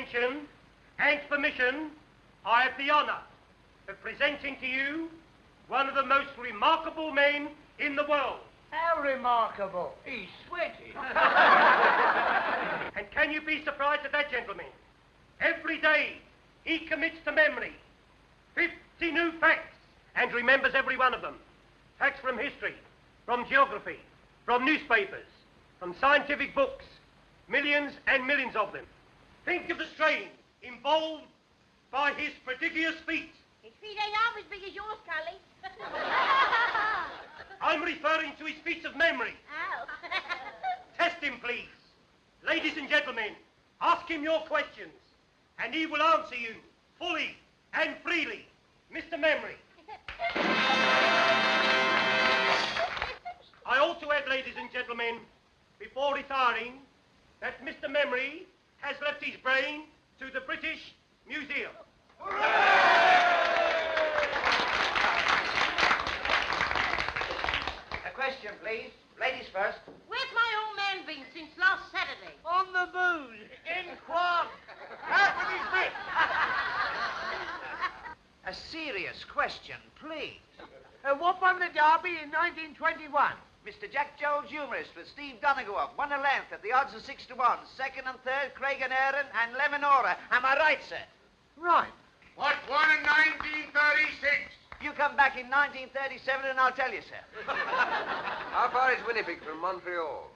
attention and permission, I have the honour of presenting to you one of the most remarkable men in the world. How remarkable? He's sweating. And can you be surprised at that, gentlemen? Every day he commits to memory 50 new facts and remembers every one of them. Facts from history, from geography, from newspapers, from scientific books, millions and millions of them. Think of the strain involved by his prodigious feats. His feet ain't half as big as yours, Cully. I'm referring to his feats of memory. Oh. Test him, please. Ladies and gentlemen, ask him your questions, and he will answer you fully and freely. Mr. Memory. I also add, ladies and gentlemen, before retiring, that Mr. Memory has left his brain to the British Museum. A question, please. Ladies first. Where's my old man been since last Saturday? On the moon. In Quan. Out with his bit. A serious question, please. What won the Derby in 1921? Mr. Jack Jones, humorist, with Steve Donegal, won a length at the odds of 6 to 1. Second and third, Craig and Aaron and Lemonora. Am I right, sir? Right. What won in 1936? You come back in 1937 and I'll tell you, sir. How far is Winnipeg from Montreal?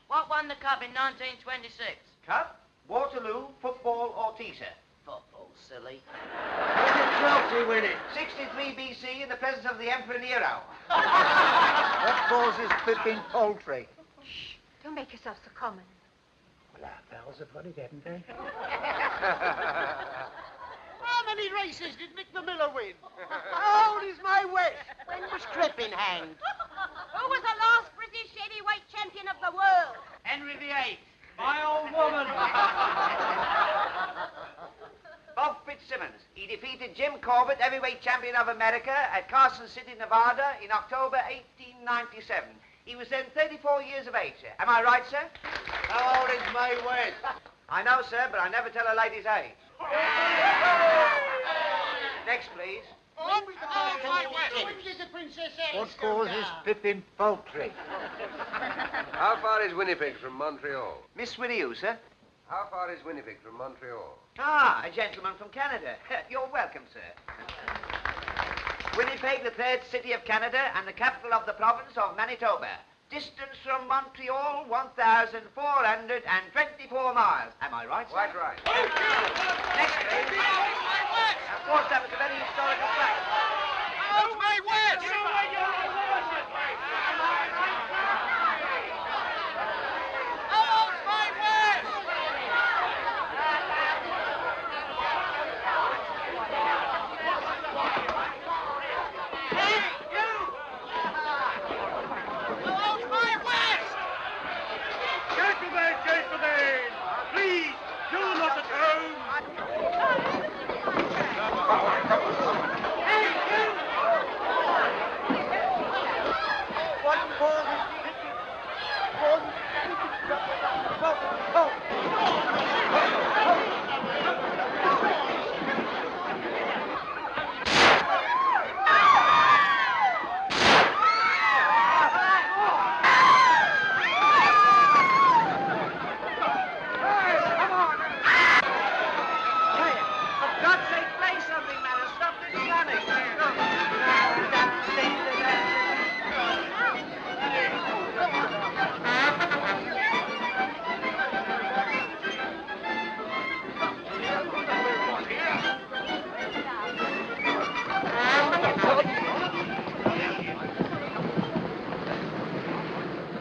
What won the Cup in 1926? Cup, Waterloo, football or tea, sir? Football, silly. When did Chelsea win it? 63 BC in the presence of the Emperor Nero. What causes flipping poultry? Shh, don't make yourself so common. Well, our pals have got it, haven't they? How many races did Mick the Miller win? How old is my West? When was Crippen hanged? Who was the last British heavyweight champion of the world? Henry VIII. My old woman. Bob Fitzsimmons. He defeated Jim Corbett, heavyweight champion of America, at Carson City, Nevada, in October 1897. He was then 34 years of age, sir. Am I right, sir? How old is my West? I know, sir, but I never tell a lady's age. Next, please. When did the Princess Alice What causes flipping poultry? How far is Winnipeg from Montreal? Miss Whittier, sir. How far is Winnipeg from Montreal? Ah, a gentleman from Canada. You're welcome, sir. Winnipeg, the third city of Canada and the capital of the province of Manitoba. Distance from Montreal, 1,424 miles. Am I right, sir? Quite right. Next, please. Of course, that was a very historical fact. How's my West?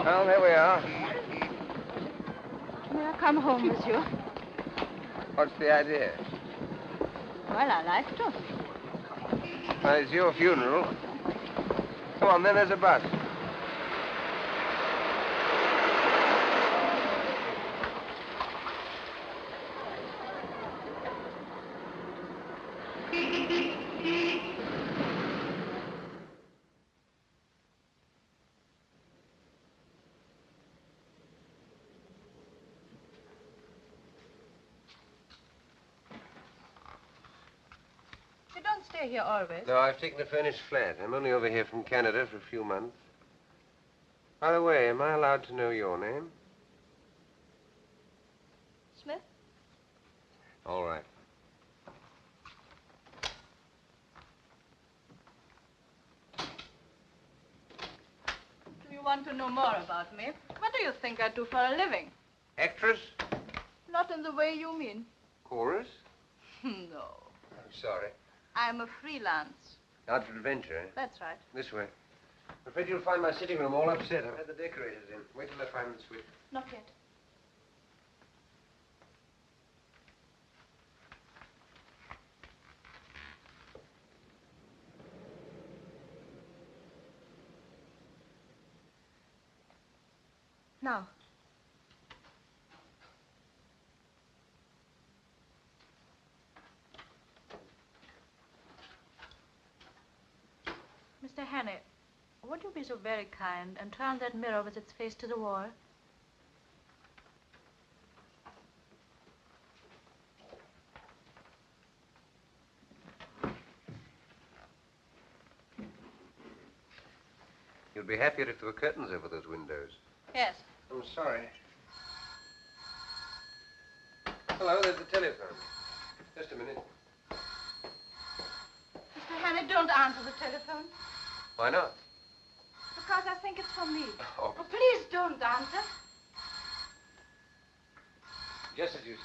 Well, there we are. May I come home, monsieur? What's the idea? Well, I like to. Well, it's your funeral. Come on, then, there's a bus. stay here always? No, I've taken a furnished flat. I'm only over here from Canada for a few months. By the way, am I allowed to know your name? Smith? All right. Do you want to know more about me? What do you think I do for a living? Actress? Not in the way you mean. Chorus? No. I'm sorry. I'm a freelance. Out for adventure, eh? That's right. This way. I'm afraid you'll find my sitting room all upset. I've had the decorators in. Wait till I find the switch. Not yet. Now. Mr. Hannay, would you be so very kind and turn that mirror with its face to the wall? You'd be happier if there were curtains over those windows. Yes. I'm sorry. Hello, there's the telephone. Just a minute. Mr. Hannay, don't answer the telephone. Why not? Because I think it's for me. Oh. Oh, please don't answer. Just as you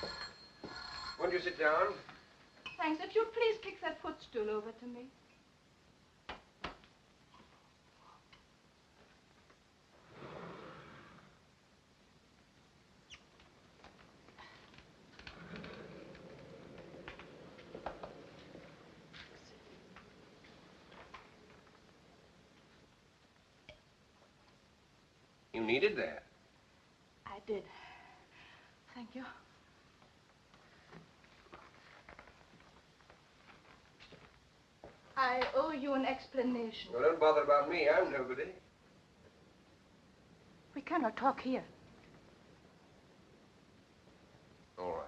say. Won't you sit down? Thanks. If you'd please kick that footstool over to me. You needed that. I did. Thank you. I owe you an explanation. Well, don't bother about me. I'm nobody. We cannot talk here. All right.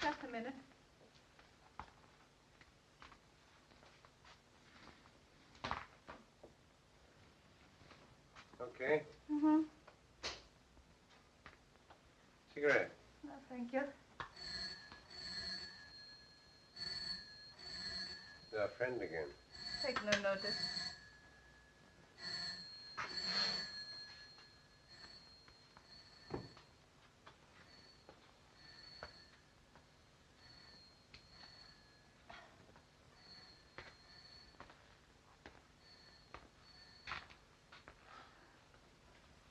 Just a minute. Okay. Mm-hmm. Cigarette. No, thank you. Our friend again. Take no notice.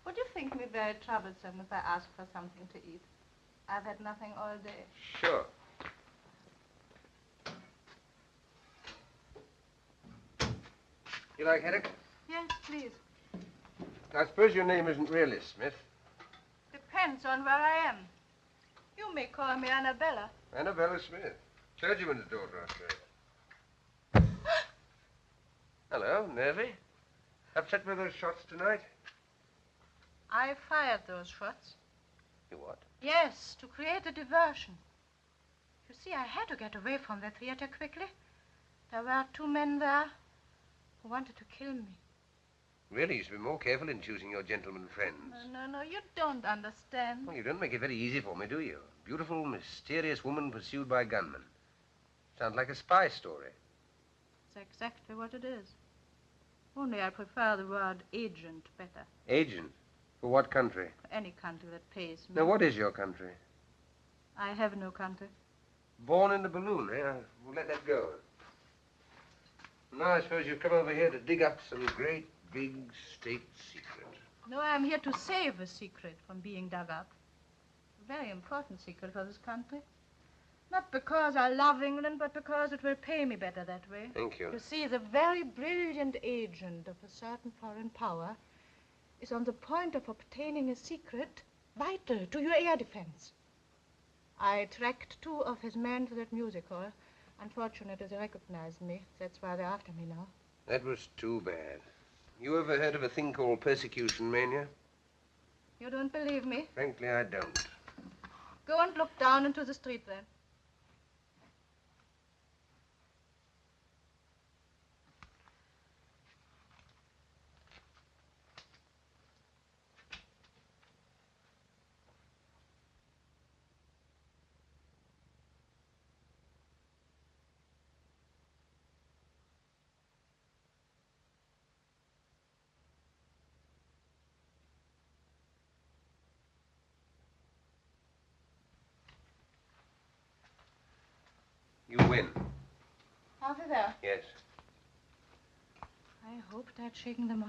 Would you think me very troublesome if I ask for something to eat? I've had nothing all day. Sure. You like haddock? Yes, please. I suppose your name isn't really Smith. Depends on where I am. You may call me Annabella. Annabella Smith. Clergyman's daughter, I suppose. Hello, nervy. Upset with those shots tonight? I fired those shots. You what? Yes, to create a diversion. You see, I had to get away from the theater quickly. There were 2 men there who wanted to kill me. Really, you should be more careful in choosing your gentleman friends. No, you don't understand. Well, you don't make it very easy for me, do you? Beautiful, mysterious woman pursued by gunmen. Sounds like a spy story. It's exactly what it is. Only I prefer the word agent better. Agent? For what country? For any country that pays me. Now, what is your country? I have no country. Born in the balloon, eh? We'll let that go. Now, I suppose you've come over here to dig up some great, big state secret. No, I'm here to save a secret from being dug up. A very important secret for this country. Not because I love England, but because it will pay me better that way. Thank you. You see, the very brilliant agent of a certain foreign power is on the point of obtaining a secret vital to your air defense. I tracked 2 of his men to that music hall. Unfortunately, they recognized me. That's why they're after me now. That was too bad. You ever heard of a thing called persecution mania? You don't believe me? Frankly, I don't. Go and look down into the street, then. You win. Over there. Yes. I hoped I'd shaken them off.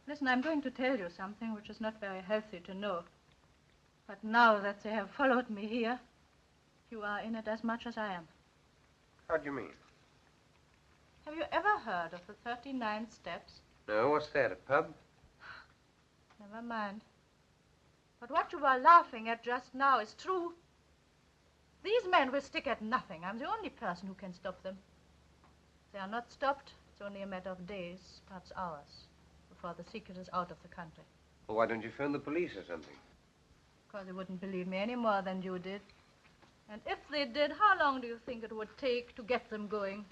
Listen, I'm going to tell you something which is not very healthy to know. But now that they have followed me here, you are in it as much as I am. How do you mean? Have you ever heard of the 39 steps? No, what's that, a pub? Never mind. But what you were laughing at just now is true. These men will stick at nothing. I'm the only person who can stop them. If they are not stopped, it's only a matter of days, perhaps hours, before the secret is out of the country. Well, why don't you phone the police or something? Because they wouldn't believe me any more than you did. And if they did, how long do you think it would take to get them going?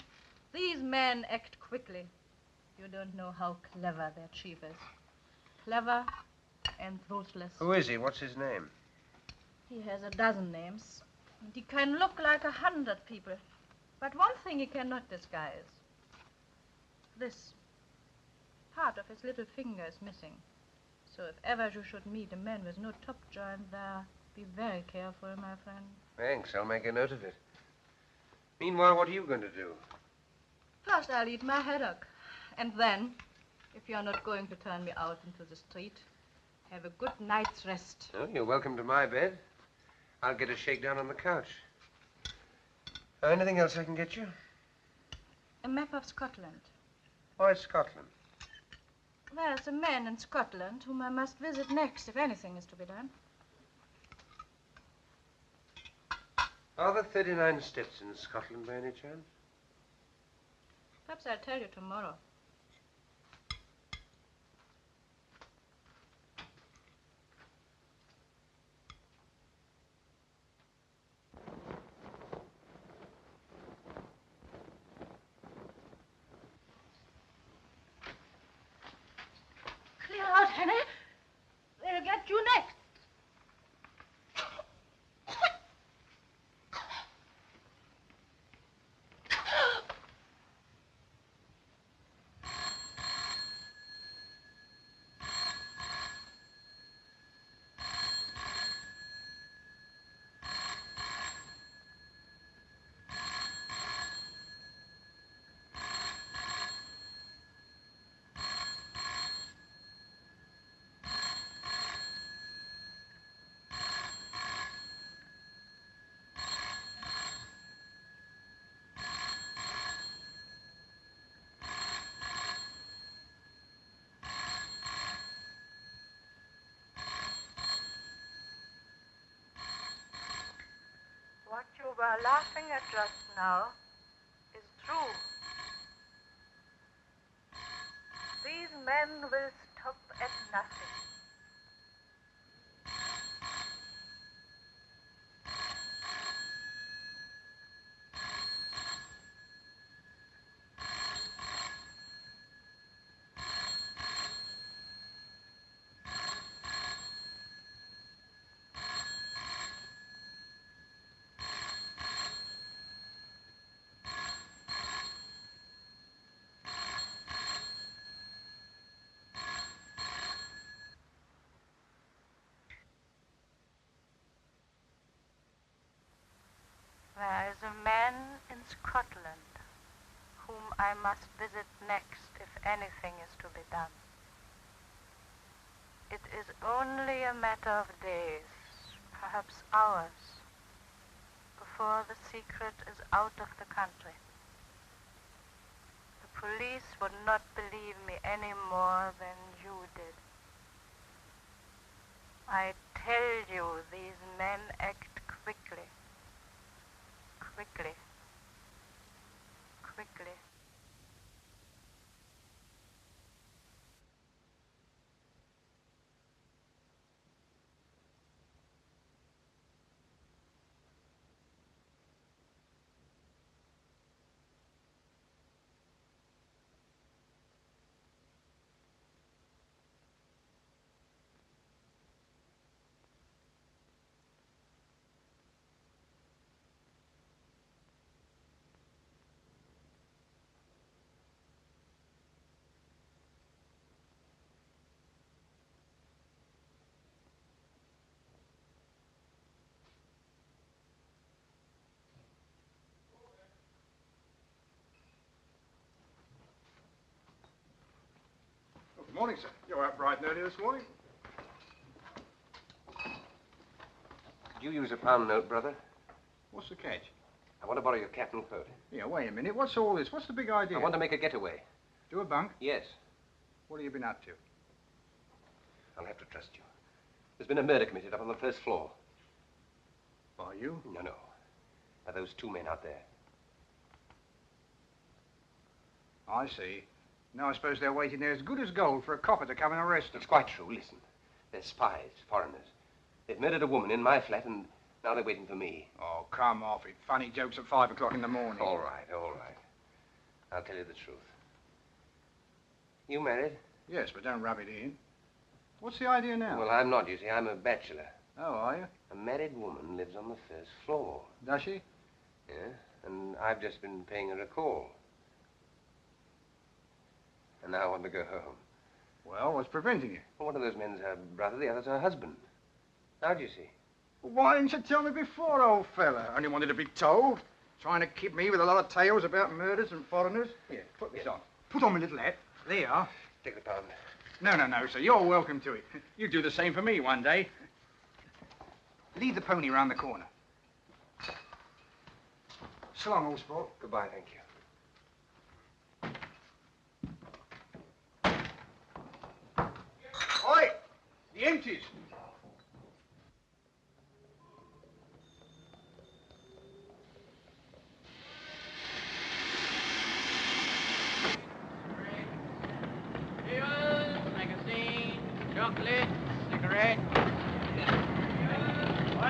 These men act quickly. You don't know how clever their chief is. Clever and ruthless. Who is he? What's his name? He has a dozen names. And he can look like 100 people. But one thing he cannot disguise. This. Part of his little finger is missing. So if ever you should meet a man with no top joint there, be very careful, my friend. Thanks. I'll make a note of it. Meanwhile, what are you going to do? First, I'll eat my haddock. And then, if you're not going to turn me out into the street, have a good night's rest. Oh, you're welcome to my bed. I'll get a shakedown on the couch. Anything else I can get you? A map of Scotland. Why Scotland? There's a man in Scotland whom I must visit next if anything is to be done. Are there 39 steps in Scotland by any chance? Perhaps I'll tell you tomorrow. Clear out, Henry. They'll get you next. What you were laughing at just now is true. These men will stop at nothing. There is a man in Scotland whom I must visit next if anything is to be done. It is only a matter of days, perhaps hours, before the secret is out of the country. The police would not believe me any more than you did. I tell you, these men act quickly. Morning, sir. You're up bright and early this morning. Could you use a pound note, brother? What's the catch? I want to borrow your cap and coat. Yeah, wait a minute. What's all this? What's the big idea? I want to make a getaway. Do a bunk? Yes. What have you been up to? I'll have to trust you. There's been a murder committed up on the first floor. By you? No. By those two men out there. I see. Now I suppose they're waiting there as good as gold for a copper to come and arrest them. It's quite true. Listen. They're spies, foreigners. They've murdered a woman in my flat, and now they're waiting for me. Oh, come off it. Funny jokes at 5 o'clock in the morning. All right. I'll tell you the truth. You married? Yes, but don't rub it in. What's the idea now? Well, I'm not, you see. I'm a bachelor. Oh, are you? A married woman lives on the first floor. Does she? Yeah, and I've just been paying her a call. And now I want to go home. Well, what's preventing you? Well, one of those men's her brother, the other's her husband. How'd you see? Why didn't you tell me before, old fella? I only wanted to be told. Trying to kid me with a lot of tales about murders and foreigners. Here, put this on. Put on my little hat. There you are. Take the pound. No, sir. You're welcome to it. You do the same for me one day. Lead the pony round the corner. So long, old sport. Goodbye, thank you. Oi! The empties. Magazine, chocolate, cigarette.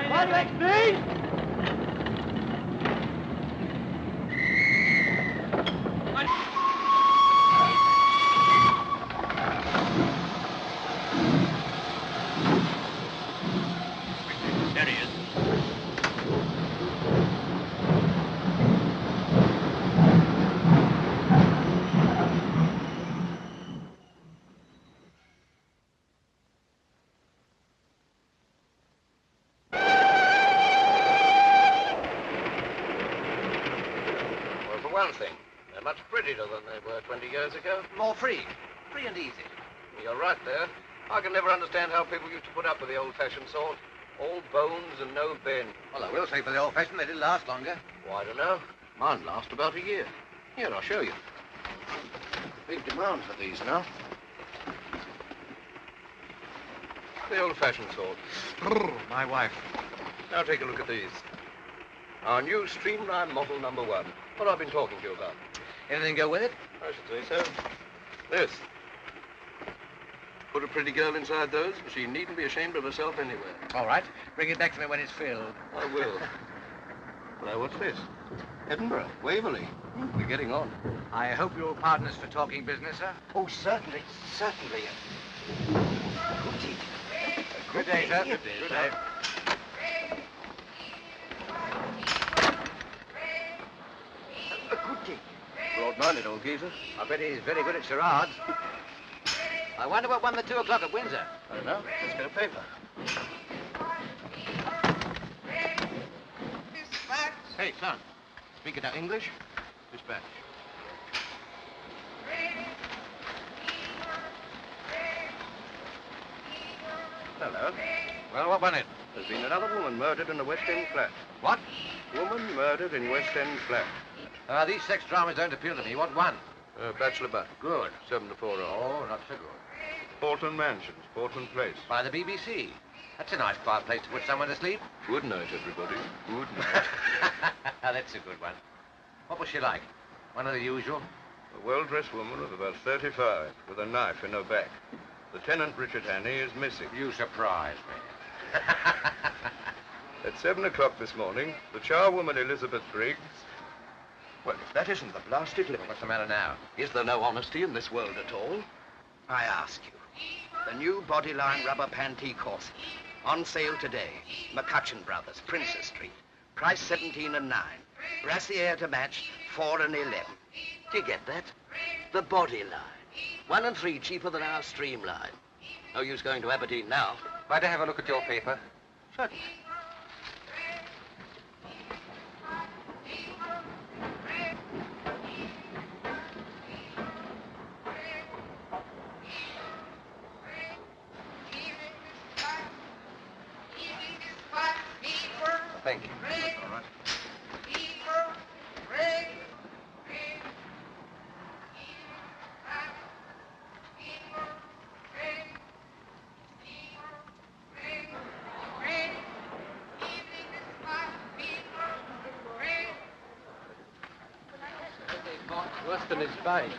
What next, please? There he is. One thing, they're much prettier than they were 20 years ago. More free. Free and easy. You're right there. I can never understand how people used to put up with the old-fashioned sort. All bones and no bend. Well, I will say for the old-fashioned, they did last longer. Well, I don't know. Mine last about a year. Here, I'll show you. Big demand for these now. The old-fashioned sort. My wife. Now take a look at these. Our new streamline model number 1. What I've been talking to you about. Anything go with it? I should say so. This. Put a pretty girl inside those, and she needn't be ashamed of herself anywhere. All right. Bring it back to me when it's filled. I will. Now, what's this? Edinburgh, Waverley. We're getting on. I hope you're partners for talking business, sir. Oh, certainly. Good day, sir. Good day, Good sir. day. Broad-minded old geezer. I bet he's very good at charades. I wonder what won the 2 o'clock at Windsor. I don't know. Let's get a paper. Hey, son. Speak it out English. Dispatch. Hello. Well, what won it? There's been another woman murdered in a West End flat. What? Woman murdered in West End flat. These sex dramas don't appeal to me. What won? Bachelor butt. Good. 7 to 4 hours. Oh, not so good. Portland Mansions, Portland Place. By the BBC. That's a nice quiet place to put someone to sleep. Good night, everybody. Good night. That's a good one. What was she like? One of the usual? A well-dressed woman of about 35, with a knife in her back. Lieutenant Richard Hannay is missing. You surprise me. At 7 o'clock this morning, the charwoman Elizabeth Briggs... Well, if that isn't the blasted limit. What's the matter now? Is there no honesty in this world at all? I ask you. The new Bodyline rubber panty corset. On sale today. McCutcheon Brothers, Princess Street. Price 17 and 9. Brassiere to match, 4 and 11. Do you get that? The Bodyline. 1 and 3 cheaper than our Streamline. No use going to Aberdeen now. Might I have a look at your paper? Certainly. Thank you. All right. Worse than his bite.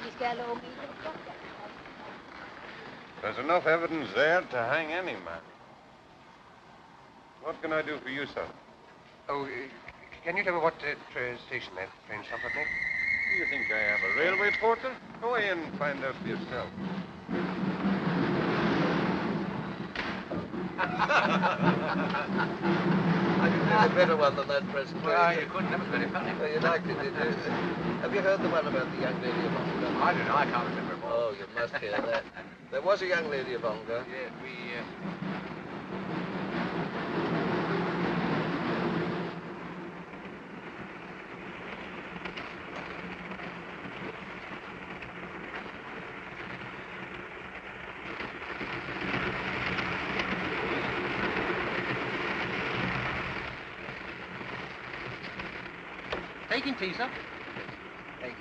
There's enough evidence there to hang any man. What can I do for you, sir? Oh, can you tell me what station that train stopped at next? Do you think I am a railway porter? Go in and find out for yourself. I can do a better one than that present. Well, you couldn't. That was very funny. You liked it, did you? Have you heard the one about the young lady of Ongar? I don't know. I can't remember. Oh, you must hear that. There was a young lady of Ongar. Yeah, Taking tea, sir? Thank you.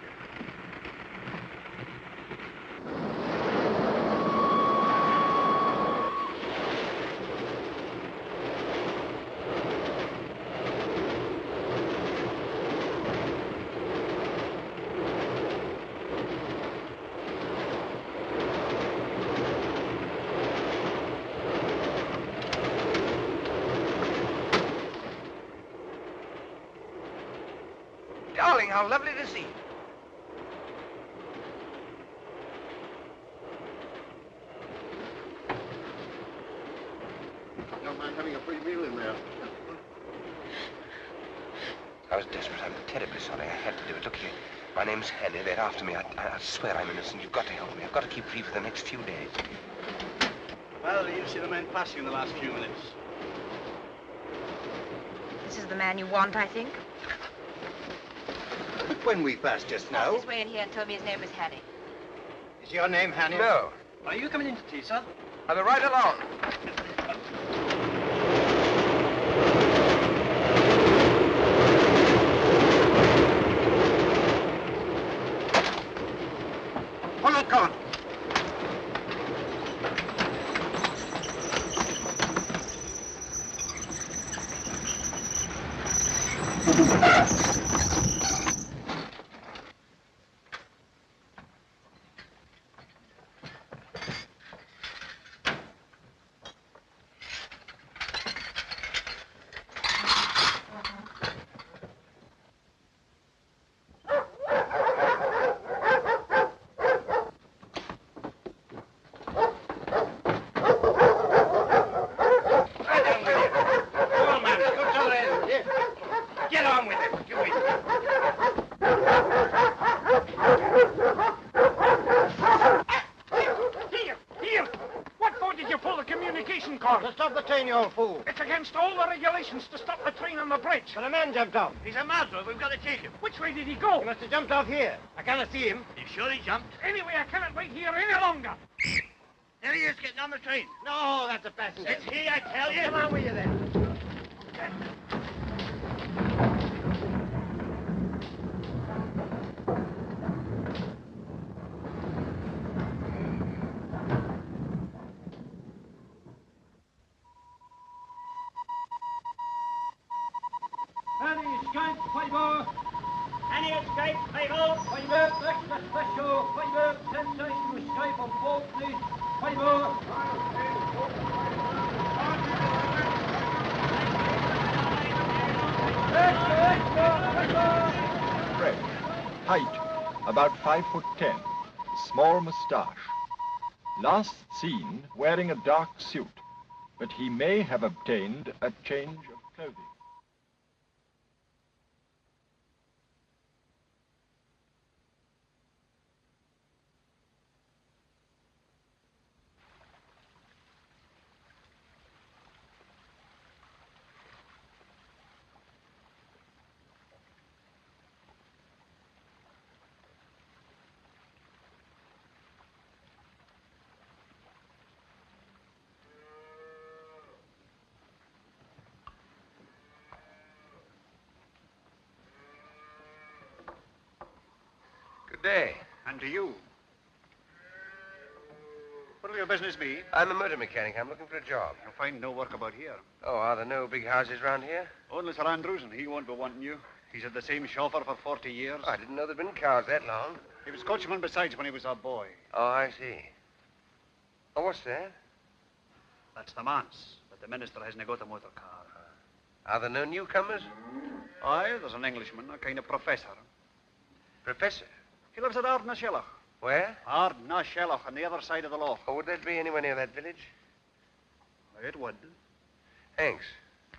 Darling, how lovely to see you. Young man having a free meal in there. I was desperate. I'm terribly sorry. I had to do it. Look here. My name's Henry. They're after me. I swear I'm innocent. You've got to help me. I've got to keep free for the next few days. Well, you've seen the men passing in the last few minutes. This is the man you want, I think. When we passed just now. His way in here and told me his name was Hattie. Is your name Hanny? No. Are you coming into tea, sir? I'll be right along. Balcon! To stop the train on the bridge. But a man jumped off. He's a murderer. We've got to take him. Which way did he go? He must have jumped off here. I cannot see him. You sure he jumped? Anyway, I cannot wait here any longer. There he is, getting on the train. No, that's a passenger. It's he, I tell you. Come on with you then. Any escape, Fiver? Fiver, extra special. Fiver, sensation to escape on board, please. Fiver. Fred, height about 5'10", small moustache. Last seen wearing a dark suit, but he may have obtained a change of clothing. Good day. And to you. What'll your business be? I'm a motor mechanic. I'm looking for a job. You'll find no work about here. Oh, are there no big houses round here? Only Sir Andrews, and he won't be wanting you. He's had the same chauffeur for 40 years. Oh, I didn't know there'd been cars that long. He was coachman besides when he was a boy. Oh, I see. Oh, what's that? That's the manse, but the minister hasn't got a motor car. Are there no newcomers? Aye, there's an Englishman, a kind of professor. Professor? He lives at Ardnashellach. Where? Ardnashellach, on the other side of the loch. Oh, would that be anywhere near that village? It would. Thanks.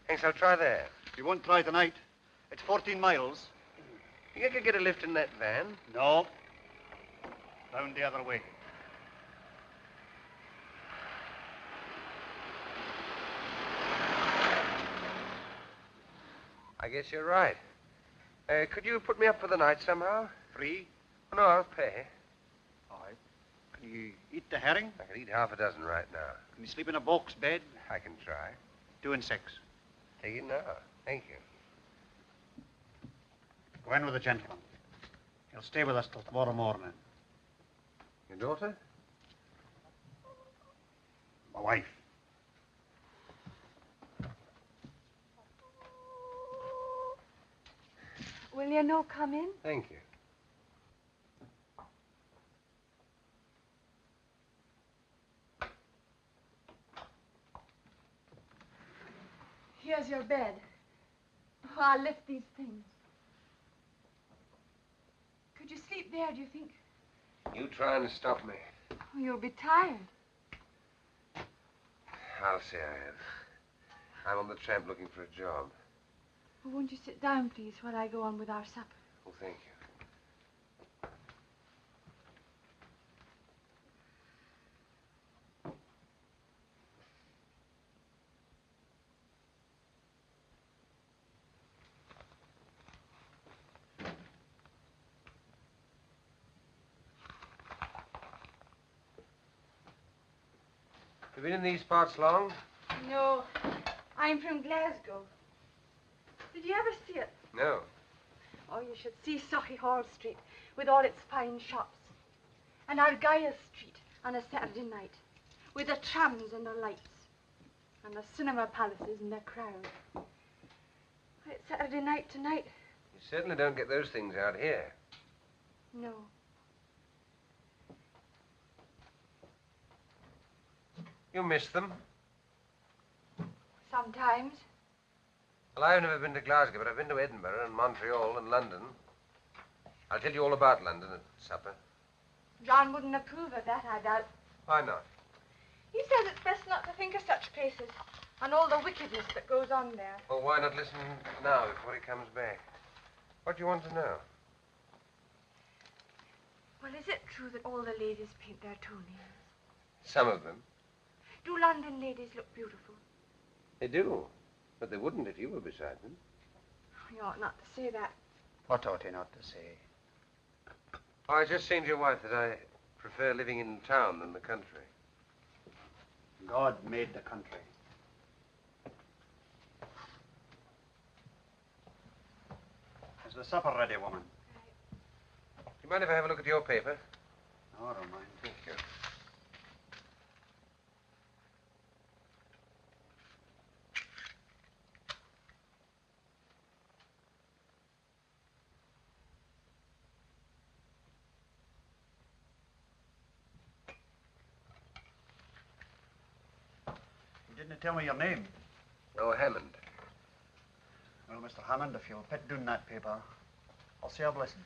Thanks, I'll try there. You won't try tonight. It's 14 miles. You could get a lift in that van? No. Round the other way. I guess you're right. Could you put me up for the night somehow? Free? Oh, no, I'll pay. All right. Can you eat the herring? I could eat half a dozen right now. Can you sleep in a box bed? I can try. 2 and 6. Take it now. Thank you. Go in with the gentleman. He'll stay with us till tomorrow morning. Your daughter? My wife. Will you no come in? Thank you. Here's your bed. Oh, I'll lift these things. Could you sleep there, do you think? You trying to stop me? Oh, you'll be tired. I'll say I am. I'm on the tramp looking for a job. Well, won't you sit down, please, while I go on with our supper? Oh, thank you. You been in these parts long? No, I'm from Glasgow. Did you ever see it? No. Oh, you should see Hall Street with all its fine shops. And Argyll Street on a Saturday night with the trams and the lights. And the cinema palaces and their crowd. It's Saturday night tonight. You certainly don't get those things out here. No. You miss them? Sometimes. Well, I've never been to Glasgow, but I've been to Edinburgh and Montreal and London. I'll tell you all about London at supper. John wouldn't approve of that, I doubt. Why not? He says it's best not to think of such places and all the wickedness that goes on there. Well, why not listen now before he comes back? What do you want to know? Well, is it true that all the ladies paint their toenails? Some of them. Do London ladies look beautiful? They do. But they wouldn't if you were beside them. You ought not to say that. What ought he not to say? Oh, I just saying to your wife that I prefer living in town than the country. God made the country. Is the supper ready, woman? Do you mind if I have a look at your paper? No, I don't mind. Thank you. You didn't tell me your name. Oh, Hammond. Well, Mr. Hammond, if you'll put down that paper, I'll say a blessing.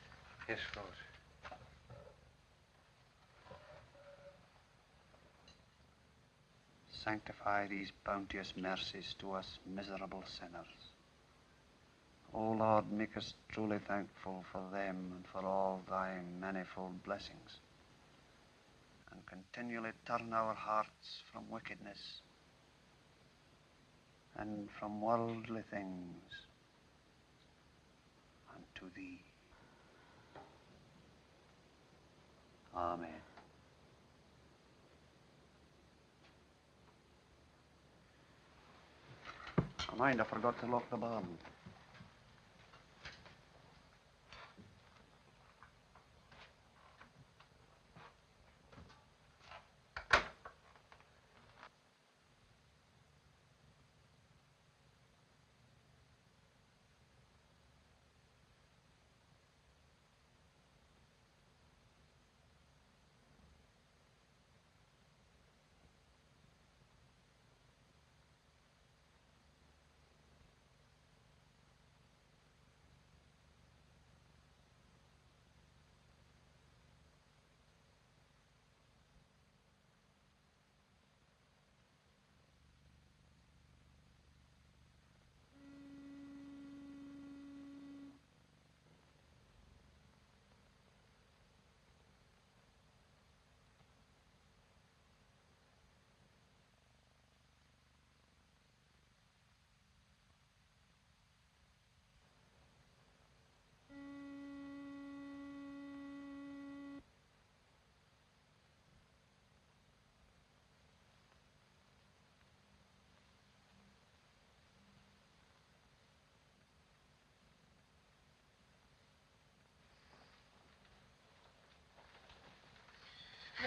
Yes, of course. Sanctify these bounteous mercies to us miserable sinners. O Lord, make us truly thankful for them and for all thy manifold blessings, and continually turn our hearts from wickedness and from worldly things unto thee. Amen. Oh, mind, I forgot to lock the barn.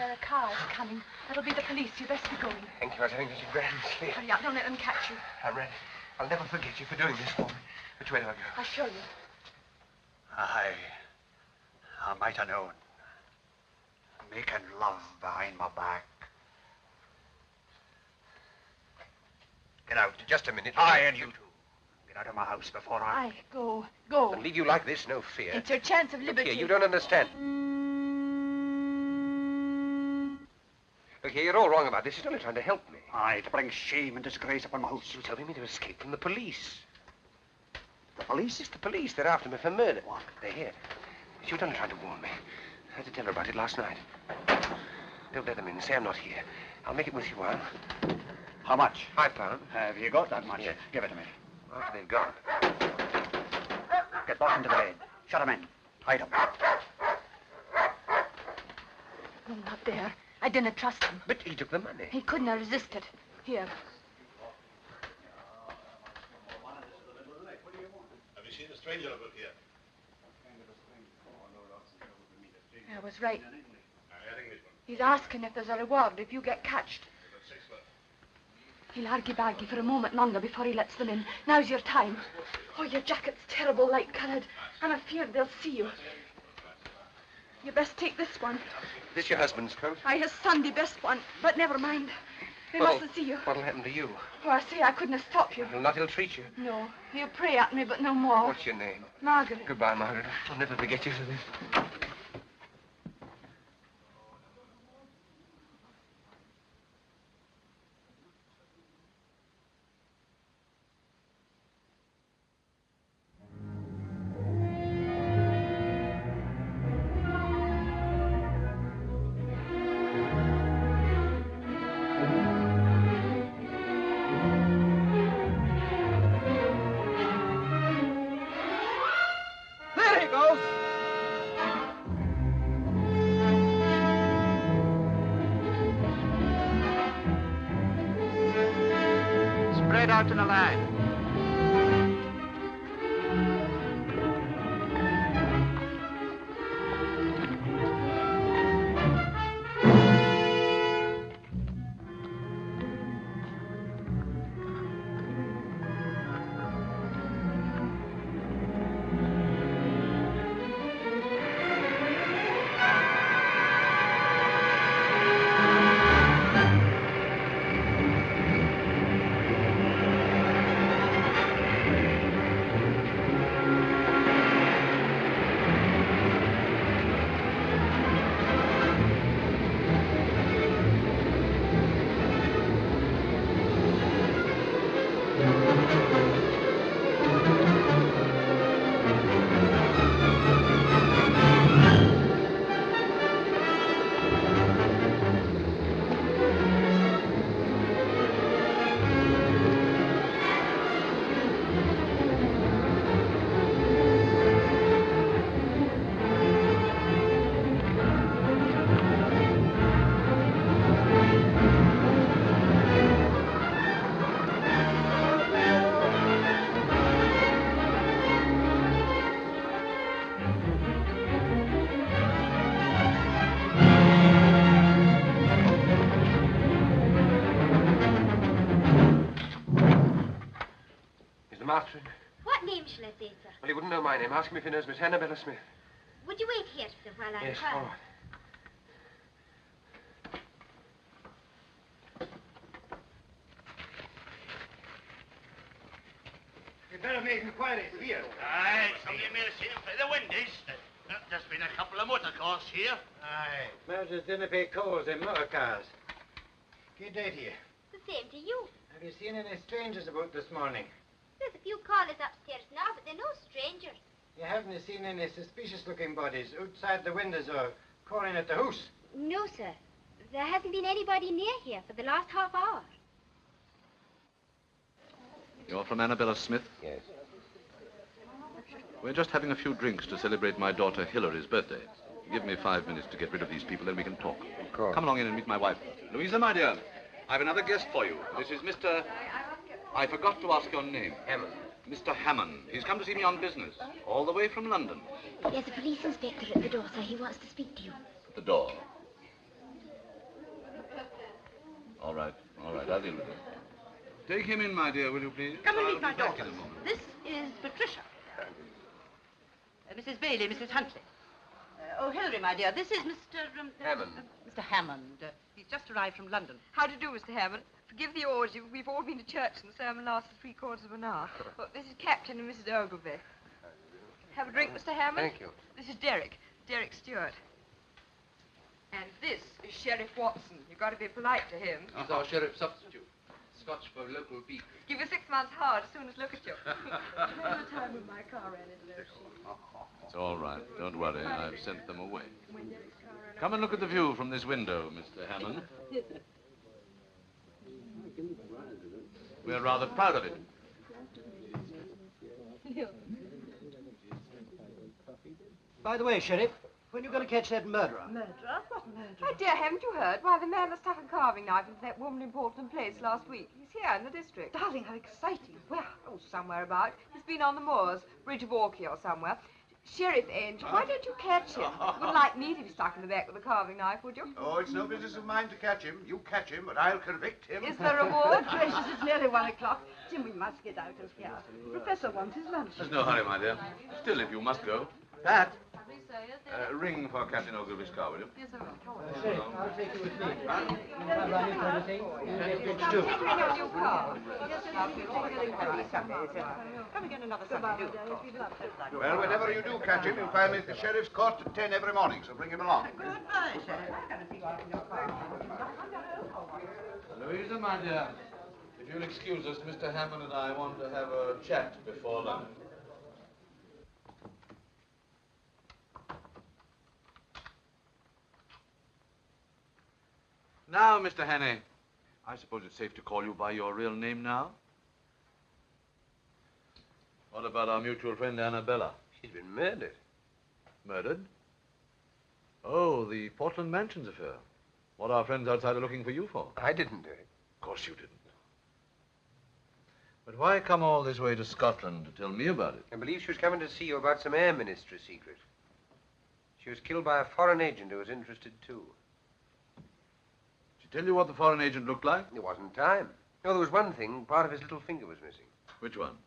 There are cars coming. That'll be the police. You'd best be going. Thank you. I was having such a grand sleep. Hurry up. Don't let them catch you. I'm ready. I'll never forget you for doing this for me. Which way do I go? I'll show you. I might have known. Making love behind my back. Get out. Just a minute. I and you two. Get out of my house before I... Aye, go. Go. And leave you like this, no fear. It's your chance of Look liberty. here, you don't understand. Look here, you're all wrong about this. He's only trying to help me. Aye, to bring shame and disgrace upon my house. You're telling me to escape from the police. The police? It's the police. They're after me for murder. What? They're here. She was only trying to warn me. I had to tell her about it last night. Don't let them in. Say I'm not here. I'll make it worth your while. How much? £5. Have you got that much? Yes. Give it to me. After they've gone. Get Balcon into the bed. Shut him in. Hide him. No, not there. I didn't trust him. But he took the money. He couldn't have resisted. Here. Have you seen a stranger about here? I was right. He's asking if there's a reward if you get catched. He'll argy-bargy for a moment longer before he lets them in. Now's your time. Oh, your jacket's terrible light-coloured. I'm afeard they'll see you. You best take this one. This your husband's coat? Aye, his Sunday best one. But never mind. They mustn't see you. What'll happen to you? Oh, I say I couldn't have stopped you. He'll not ill-treat you. No. He'll pray at me, but no more. What's your name? Margaret. Goodbye, Margaret. I'll never forget you for this. Out in a line. What name shall I say, sir? Well, he wouldn't know my name. Ask him if he knows Miss Annabella Smith. Would you wait here, sir, while I Yes, inquire? all right. You'd better make inquiries here. Aye, somebody may have seen him through the windows. There's been a couple of motor cars here. Aye. Murders didn't pay calls in motor cars. Good day to you. The same to you. Have you seen any strangers about this morning? There's a few callers upstairs now, but they're no strangers. You haven't seen any suspicious-looking bodies outside the windows or calling at the house? No, sir. There hasn't been anybody near here for the last half hour. You're from Annabella Smith? Yes. We're just having a few drinks to celebrate my daughter Hillary's birthday. Give me 5 minutes to get rid of these people, then we can talk. Of course. Come along in and meet my wife. Louisa, my dear, I've another guest for you. This is Mr... I forgot to ask your name. Hammond. Mr. Hammond. He's come to see me on business, all the way from London. There's a police inspector at the door, sir. He wants to speak to you. At the door. All right, I'll deal with it. Take him in, my dear, will you please? Come and I'll meet my be back daughter. in a moment. This is Patricia. Mrs. Bailey, Mrs. Huntley. Oh, Hilary, my dear, this is Mr. Hammond. Mr. Hammond. He's just arrived from London. How do you do, Mr. Hammond? Forgive the orgy. We've all been to church and the sermon lasted 3/4 of an hour. Well, this is Captain and Mrs. Ogilvy. Have a drink, Mr. Hammond? Thank you. This is Derek Stewart. And this is Sheriff Watson. You've got to be polite to him. He's our sheriff substitute. Scotch for local beef. Give you 6 months hard as soon as look at you. Remember the time when my car ran into those sheets? It's all right. Don't worry. I've sent them away. Come and look at the view from this window, Mr. Hammond. Yes, sir. We're rather proud of it. By the way, Sheriff, when are you going to catch that murderer? Murderer? What murderer? Oh, dear, haven't you heard? Why, the man that stuck a carving knife into that woman in Portland Place last week. He's here in the district. Darling, how exciting. Where? Oh, somewhere about. He's been on the moors, Bridge of Orkney or somewhere. Sheriff Angel, why don't you catch him? Wouldn't like me to be stuck in the back with a carving knife, would you? Oh, it's no business of mine to catch him. You catch him, but I'll convict him. Is there a reward? Gracious, it's nearly 1 o'clock. Jim, we must get out of here. The Professor wants his lunch. There's no hurry, my dear. Still, if you must go. Pat, ring for Captain Ogilvy's car, will you? Yes, sir. Sheriff, I'll take you with me. You have running for anything? Take your new car. Come again another Sunday, do. Well, whenever you do catch him, you'll find me at the sheriff's court at 10 every morning, so bring him along. Goodbye, Sheriff. Louisa, my dear, if you'll excuse us, Mr. Hammond and I want to have a chat before lunch. Now, Mr. Hannay, I suppose it's safe to call you by your real name now? What about our mutual friend Annabella? She's been murdered. Murdered? Oh, the Portland Mansions affair. What our friends outside are looking for you for? I didn't do it. Of course you didn't. But why come all this way to Scotland to tell me about it? I believe she was coming to see you about some air ministry secret. She was killed by a foreign agent who was interested too. Did she tell you what the foreign agent looked like? There wasn't time. No, there was one thing. Part of his little finger was missing. Which one?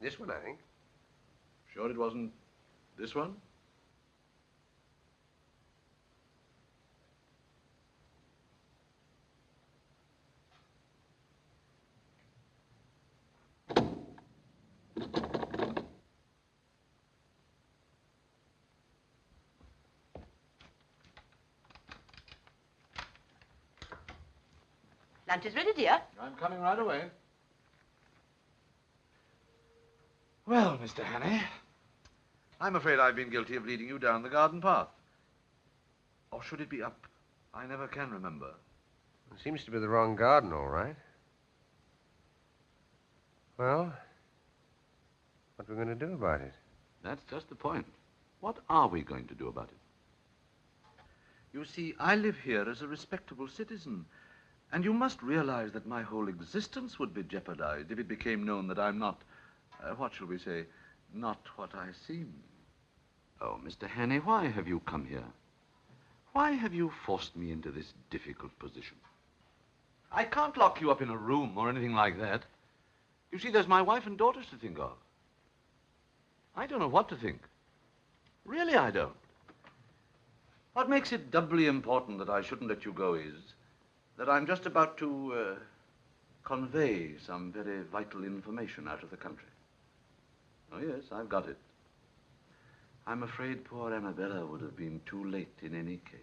This one, I think. Sure it wasn't this one? Lunch is ready, dear. I'm coming right away. Well, Mr. Hannay, I'm afraid I've been guilty of leading you down the garden path. Or should it be up? I never can remember. It seems to be the wrong garden, all right. Well, what are we going to do about it? That's just the point. What are we going to do about it? You see, I live here as a respectable citizen, and you must realize that my whole existence would be jeopardized if it became known that I'm not, what shall we say, not what I seem. Oh, Mr. Hannay, why have you come here? Why have you forced me into this difficult position? I can't lock you up in a room or anything like that. You see, there's my wife and daughters to think of. I don't know what to think. Really, I don't. What makes it doubly important that I shouldn't let you go is that I'm just about to convey some very vital information out of the country. Oh, yes, I've got it. I'm afraid poor Annabella would have been too late in any case.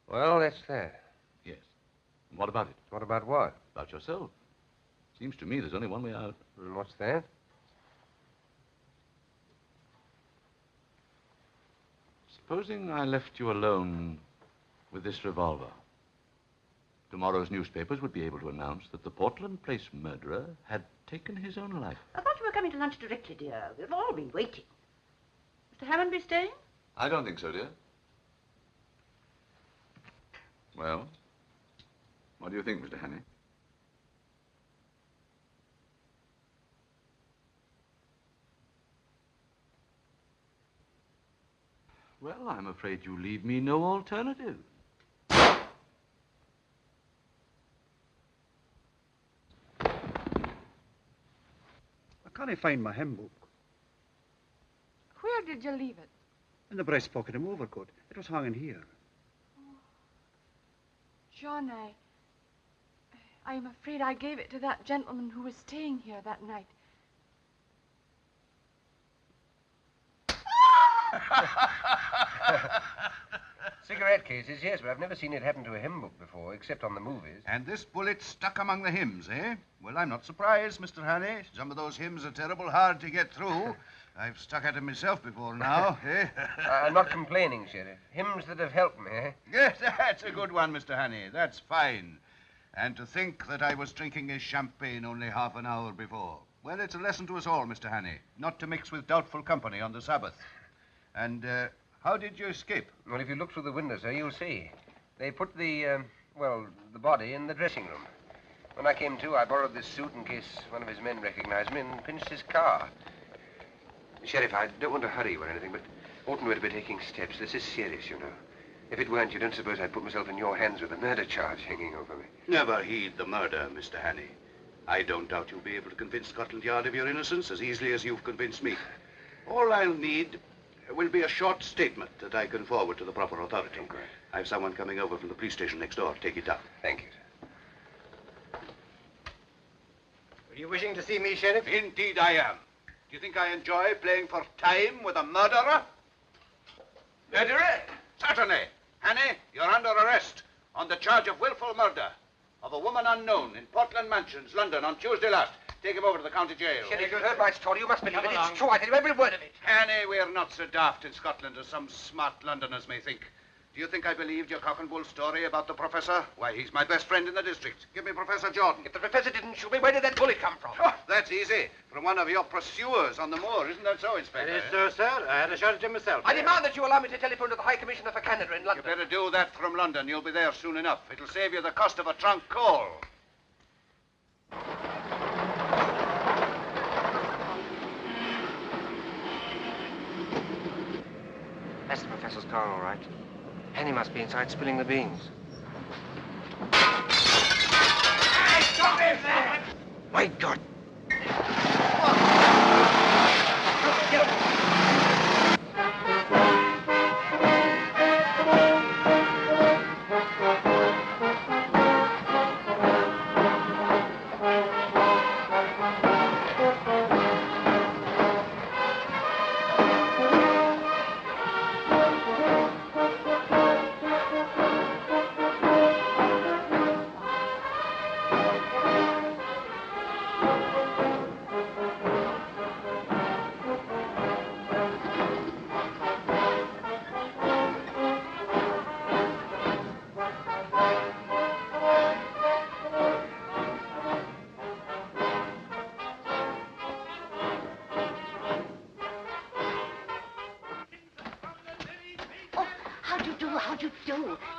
Well, that's that. Yes. And what about it? What about what? About yourself. Seems to me there's only one way out. And what's that? Supposing I left you alone with this revolver. Tomorrow's newspapers would be able to announce that the Portland Place murderer had taken his own life. I thought you were coming to lunch directly, dear. We've all been waiting. Mr. Hammond be staying? I don't think so, dear. Well, what do you think, Mr. Hannay? Well, I'm afraid you leave me no alternative. I can't find my hymn book. Where did you leave it? In the breast pocket of my overcoat. It was hanging here. John, I'm afraid I gave it to that gentleman who was staying here that night. Cigarette cases, yes, but I've never seen it happen to a hymn book before, except on the movies. And this bullet stuck among the hymns, eh? Well, I'm not surprised, Mr. Hannay. Some of those hymns are terrible hard to get through. I've stuck at them myself before now, eh? I'm not complaining, Sheriff. Hymns that have helped me, eh? Yes, that's a good one, Mr. Hannay. That's fine. And to think that I was drinking a champagne only half an hour before. Well, it's a lesson to us all, Mr. Hannay, not to mix with doubtful company on the Sabbath. And, how did you escape? Well, if you look through the window, sir, you'll see. They put the body in the dressing room. When I came to, I borrowed this suit in case one of his men recognized me and pinched his car. Sheriff, I don't want to hurry you or anything, but oughtn't we to be taking steps? This is serious, you know. If it weren't, you don't suppose I'd put myself in your hands with a murder charge hanging over me. Never heed the murder, Mr. Hannay. I don't doubt you'll be able to convince Scotland Yard of your innocence as easily as you've convinced me. All I'll need will be a short statement that I can forward to the proper authority. Oh, great. I've someone coming over from the police station next door to take it down. Thank you, sir. Were you wishing to see me, Sheriff? Indeed I am. Do you think I enjoy playing for time with a murderer? Murderer? Certainly. Hannay, you're under arrest on the charge of willful murder of a woman unknown in Portland Mansions, London, on Tuesday last. Take him over to the county jail. Sheriff, you heard my story. You must believe it. It's true. I tell you every word of it. Hannay, we're not so daft in Scotland as some smart Londoners may think. Do you think I believed your cock and bull story about the professor? Why, he's my best friend in the district. Give me Professor Jordan. If the professor didn't shoot me, where did that bullet come from? Oh, that's easy. From one of your pursuers on the moor. Isn't that so, Inspector? It is so, sir. I had a shot at him myself. I demand that you allow me to telephone to the High Commissioner for Canada in London. You better do that from London. You'll be there soon enough. It'll save you the cost of a trunk call. That's the professor's car, all right. And he must be inside spilling the beans. Hey, stop him! My God!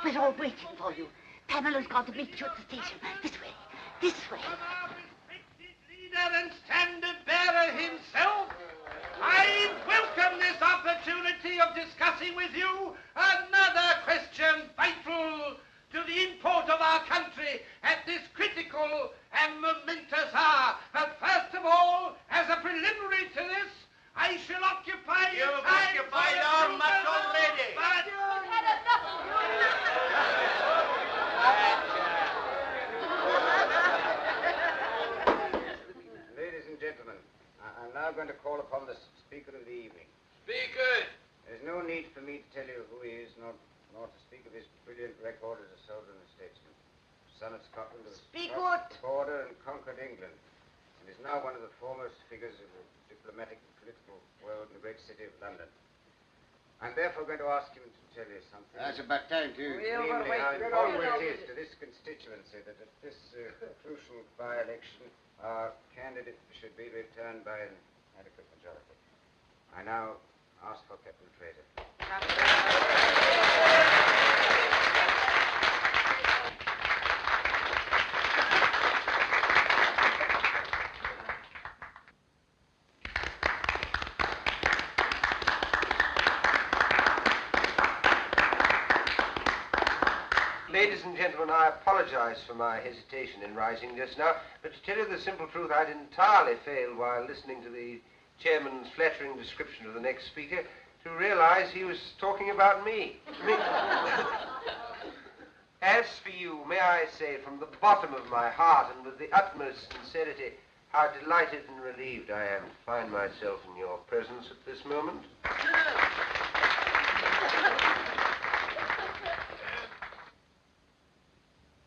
We're all waiting for you. Pamela's gone to meet you at the station. This way. This way. Leader and standard bearer himself, I welcome this opportunity of discussing with you another question vital to the import of our country at this critical and momentous hour. But first of all, as a preliminary to this, I shall occupy your time. You've occupied our much already. But you've had enough. Ladies and gentlemen, I'm now going to call upon the speaker of the evening. Speaker! There's no need for me to tell you who he is, nor to speak of his brilliant record as a soldier and statesman. Son of Scotland, who crossed the border and conquered England, and is now one of the foremost figures of the diplomatic and political world in the great city of London. I'm therefore going to ask him to tell you something. That's about time, too. Namely, how important it is to this constituency that at this crucial by-election, our candidate should be returned by an adequate majority. I now ask for Captain Fraser. and gentlemen, I apologize for my hesitation in rising just now, but to tell you the simple truth, I'd entirely failed while listening to the chairman's flattering description of the next speaker to realize he was talking about me. As for you, may I say from the bottom of my heart and with the utmost sincerity, how delighted and relieved I am to find myself in your presence at this moment.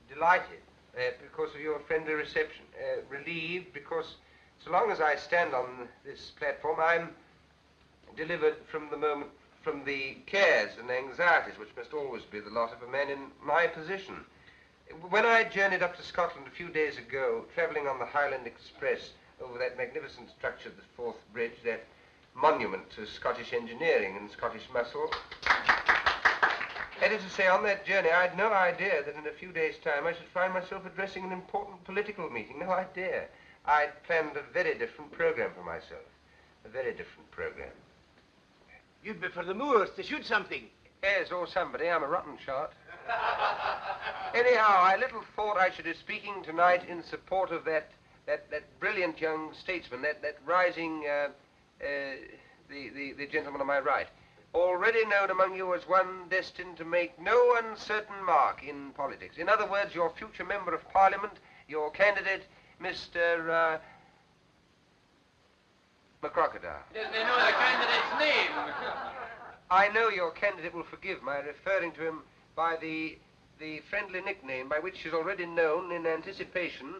Delighted because of your friendly reception. Relieved because so long as I stand on this platform, I'm delivered from the cares and anxieties which must always be the lot of a man in my position. When I journeyed up to Scotland a few days ago, travelling on the Highland Express over that magnificent structure, the Forth Bridge, that monument to Scottish engineering and Scottish muscle, that is to say, on that journey, I had no idea that in a few days' time I should find myself addressing an important political meeting. No idea. I'd planned a very different program for myself. A very different program. You'd be for the moors to shoot something. Yes, or somebody. I'm a rotten shot. Anyhow, I little thought I should be speaking tonight in support of that brilliant young statesman, that rising, the gentleman on my right. Already known among you as one destined to make no uncertain mark in politics. In other words, your future member of Parliament, your candidate, Mr. McCrocodile. Yes, they know the candidate's name. I know your candidate will forgive my referring to him by the friendly nickname by which he's already known in anticipation,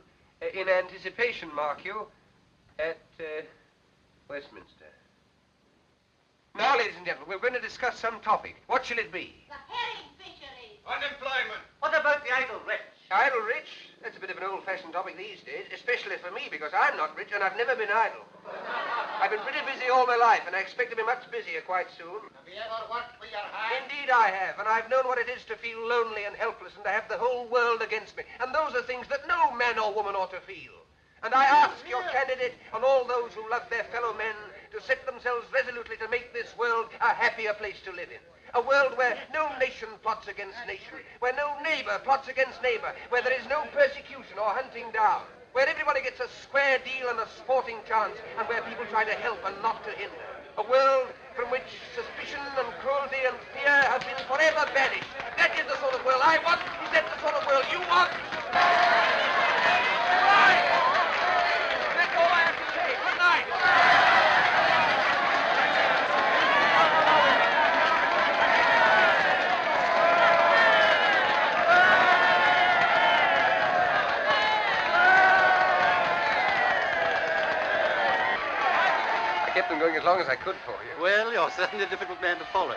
mark you, at Westminster. Now, ladies and gentlemen, we're going to discuss some topic. What shall it be? The herring fisheries. Unemployment. What about the idle rich? Idle rich? That's a bit of an old-fashioned topic these days, especially for me, because I'm not rich and I've never been idle. I've been pretty busy all my life, and I expect to be much busier quite soon. Have you ever worked for your hand? Indeed I have, and I've known what it is to feel lonely and helpless and to have the whole world against me. And those are things that no man or woman ought to feel. And I ask your candidate and all those who love their fellow men to set themselves resolutely to make this world a happier place to live in. A world where no nation plots against nation, where no neighbor plots against neighbor, where there is no persecution or hunting down, where everybody gets a square deal and a sporting chance, and where people try to help and not to hinder. A world from which suspicion and cruelty and fear have been forever banished. That is the sort of world I want. Is that the sort of world you want? Right. That's all I have to say. Good night. I kept them going as long as I could for you. Well, you're certainly a difficult man to follow.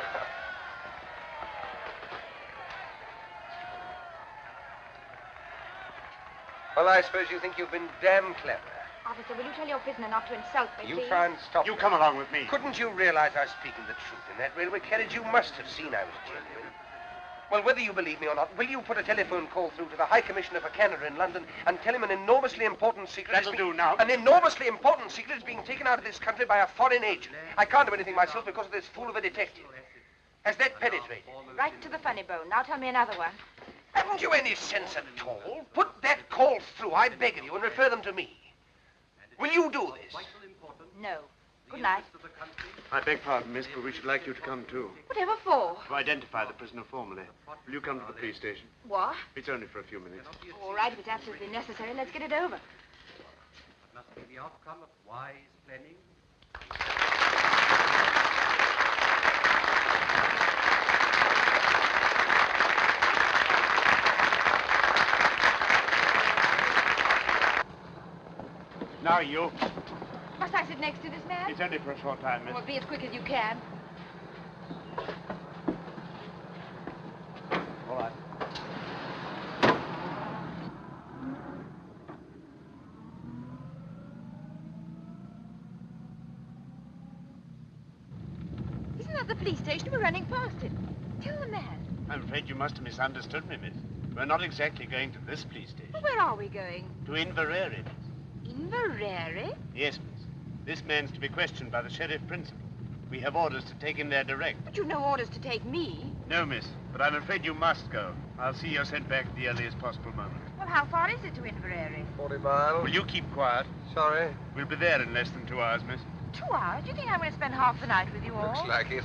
Well, I suppose you think you've been damn clever. Officer, will you tell your prisoner not to insult me, You please? try and stop You me. come along with me. Couldn't you realize I was speaking the truth in that railway carriage? You must have seen I was genuine. Well, whether you believe me or not, will you put a telephone call through to the High Commissioner for Canada in London and tell him an enormously important secret... That'll do now. An enormously important secret is being taken out of this country by a foreign agent. I can't do anything myself because of this fool of a detective. Has that penetrated? Right to the funny bone. Now tell me another one. Haven't you any sense at all? Put that call through, I beg of you, and refer them to me. Will you do this? No. Good night. I beg pardon, miss, but we should like you to come too. Whatever for? To identify the prisoner formally. Will you come to the police station? What? It's only for a few minutes. All right, if it's absolutely necessary, let's get it over. It must be the outcome of wise planning. Now you. Must I sit next to this man? It's only for a short time, miss. Well, be as quick as you can. All right. Isn't that the police station? We're running past it. Tell the man. I'm afraid you must have misunderstood me, miss. We're not exactly going to this police station. Well, where are we going? To Inverary, miss. Inverary? Yes, miss. This man's to be questioned by the sheriff principal. We have orders to take him there direct. But you've no orders to take me. No, miss, but I'm afraid you must go. I'll see you're sent back at the earliest possible moment. Well, how far is it to Inverary? 40 miles. Will you keep quiet? Sorry. We'll be there in less than 2 hours, miss. 2 hours? Do you think I'm going to spend half the night with you all? Looks like it.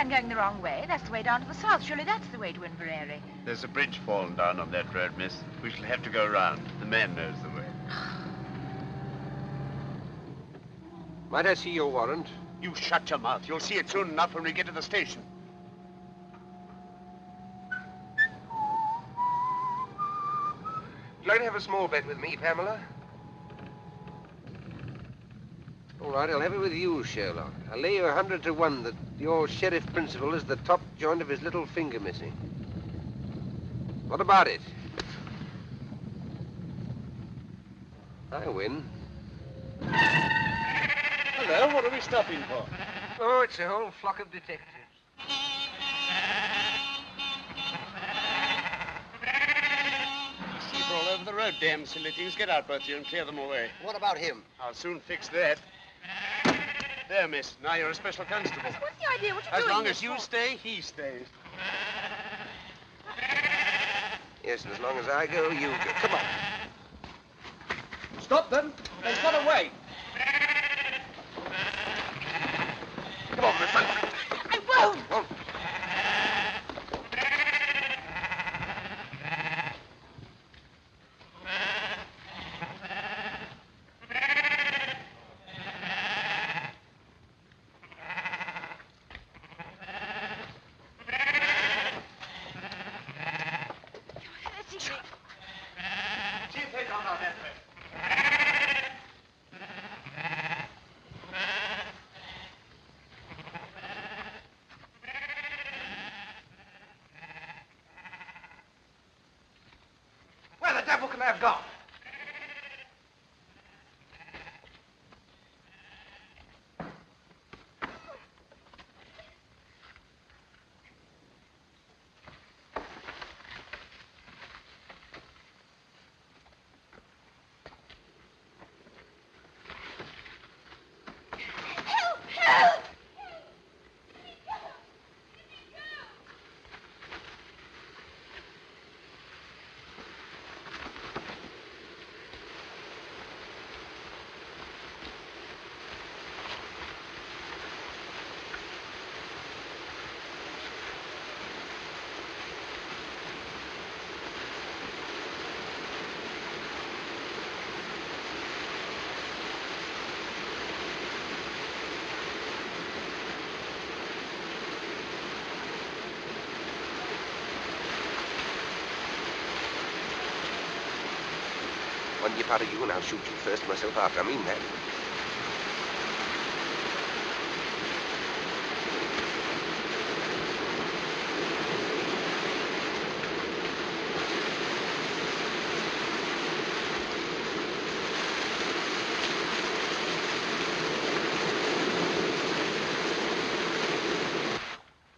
Going the wrong way. That's the way down to the south. Surely that's the way to Inverary. There's a bridge fallen down on that road, miss. We shall have to go round. The man knows the way. Might I see your warrant? You shut your mouth. You'll see it soon enough when we get to the station. Would you like to have a small bet with me, Pamela? All right, I'll have it with you, Sherlock. I'll lay you 100 to 1 that your sheriff principal is the top joint of his little finger missing. What about it? I win. Hello, what are we stopping for? Oh, it's a whole flock of detectives. Sheep are all over the road, damn silly things. Get out, both of you, and clear them away. What about him? I'll soon fix that. There, miss. Now you're a special constable. What's the idea? What you As doing long this as you for? stay, he stays. Yes, and as long as I go, you go. Come on. Stop them. They've got away. Come on, Miss. I won't. Where the devil can they have gone? One yip out of you, and I'll shoot you first, myself after. I mean that.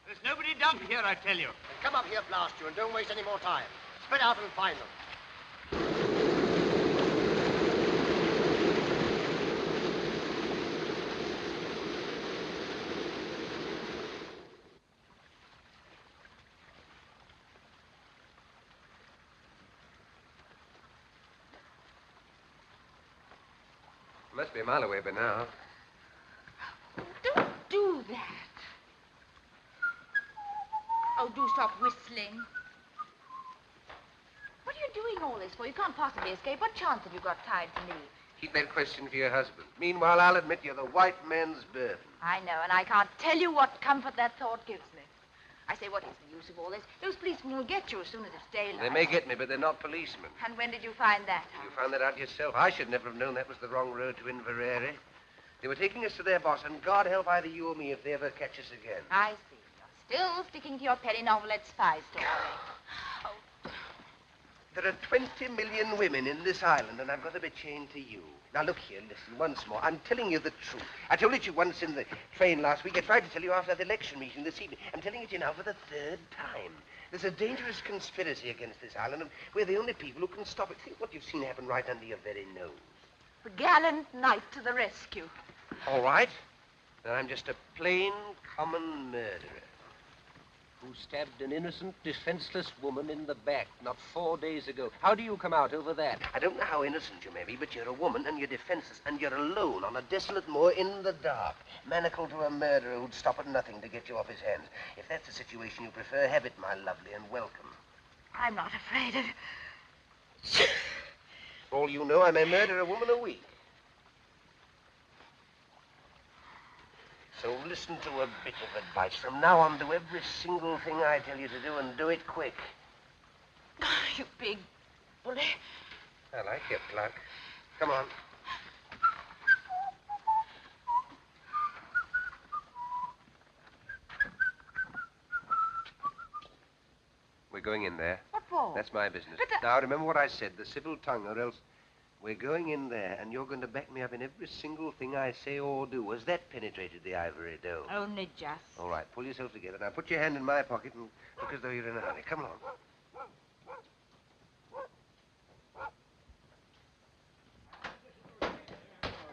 There's nobody down here, I tell you. Then come up here, blast you, and don't waste any more time. Spread out and find them. Must be a mile away by now. Don't do that. Oh, do stop whistling. What are you doing all this for? You can't possibly escape. What chance have you got tied to me? Keep that question for your husband. Meanwhile, I'll admit you're the white man's burden. I know, and I can't tell you what comfort that thought gives me. I say, what is the use of all this? Those policemen will get you as soon as it's daylight. They may get me, but they're not policemen. And when did you find that out? You found that out yourself. I should never have known that was the wrong road to Inverary. They were taking us to their boss, and God help either you or me if they ever catch us again. I see. You're still sticking to your penny novelette spy story. There are 20 million women in this island, and I've got to be chained to you. Now, look here, listen, once more. I'm telling you the truth. I told it to you once in the train last week. I tried to tell you after the election meeting this evening. I'm telling it to you now for the third time. There's a dangerous conspiracy against this island, and we're the only people who can stop it. Think what you've seen happen right under your very nose. The gallant knight to the rescue. All right. Then I'm just a plain, common murderer. Who stabbed an innocent, defenseless woman in the back not 4 days ago. How do you come out over that? I don't know how innocent you may be, but you're a woman and you're defenseless and you're alone on a desolate moor in the dark, manacled to a murderer who'd stop at nothing to get you off his hands. If that's the situation you prefer, have it, my lovely, and welcome. I'm not afraid of... For all you know, I may murder a woman a week. So listen to a bit of advice. From now on, do every single thing I tell you to do, and do it quick. You big bully. I like your pluck. Come on. We're going in there. What for? That's my business. But Now, remember what I said, the civil tongue, or else... We're going in there, and you're going to back me up in every single thing I say or do. Has that penetrated the ivory dome? Only just. All right, pull yourself together. Now, put your hand in my pocket and look as though you're in a hurry. Come along.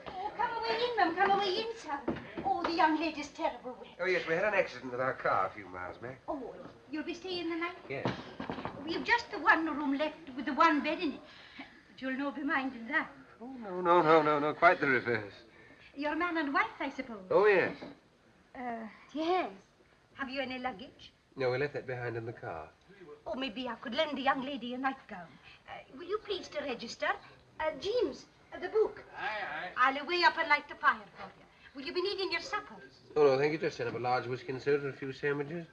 Oh, come away in, Mum. Come away in, son. Oh, the young lady's terrible wet. Oh, yes, we had an accident with our car a few miles back. Oh, you'll be staying the night? Yes. We've just the one room left with the one bed in it. But you'll no be minding that. Oh, no. Quite the reverse. Your man and wife, I suppose. Oh, yes. Yes. Have you any luggage? No, we left that behind in the car. Oh, maybe I could lend the young lady a nightgown. Will you please to register? James, the book. Aye. I'll away up and light the fire for you. Will you be needing your supper? Oh, no, thank you. Just set up a large whiskey and soda and a few sandwiches.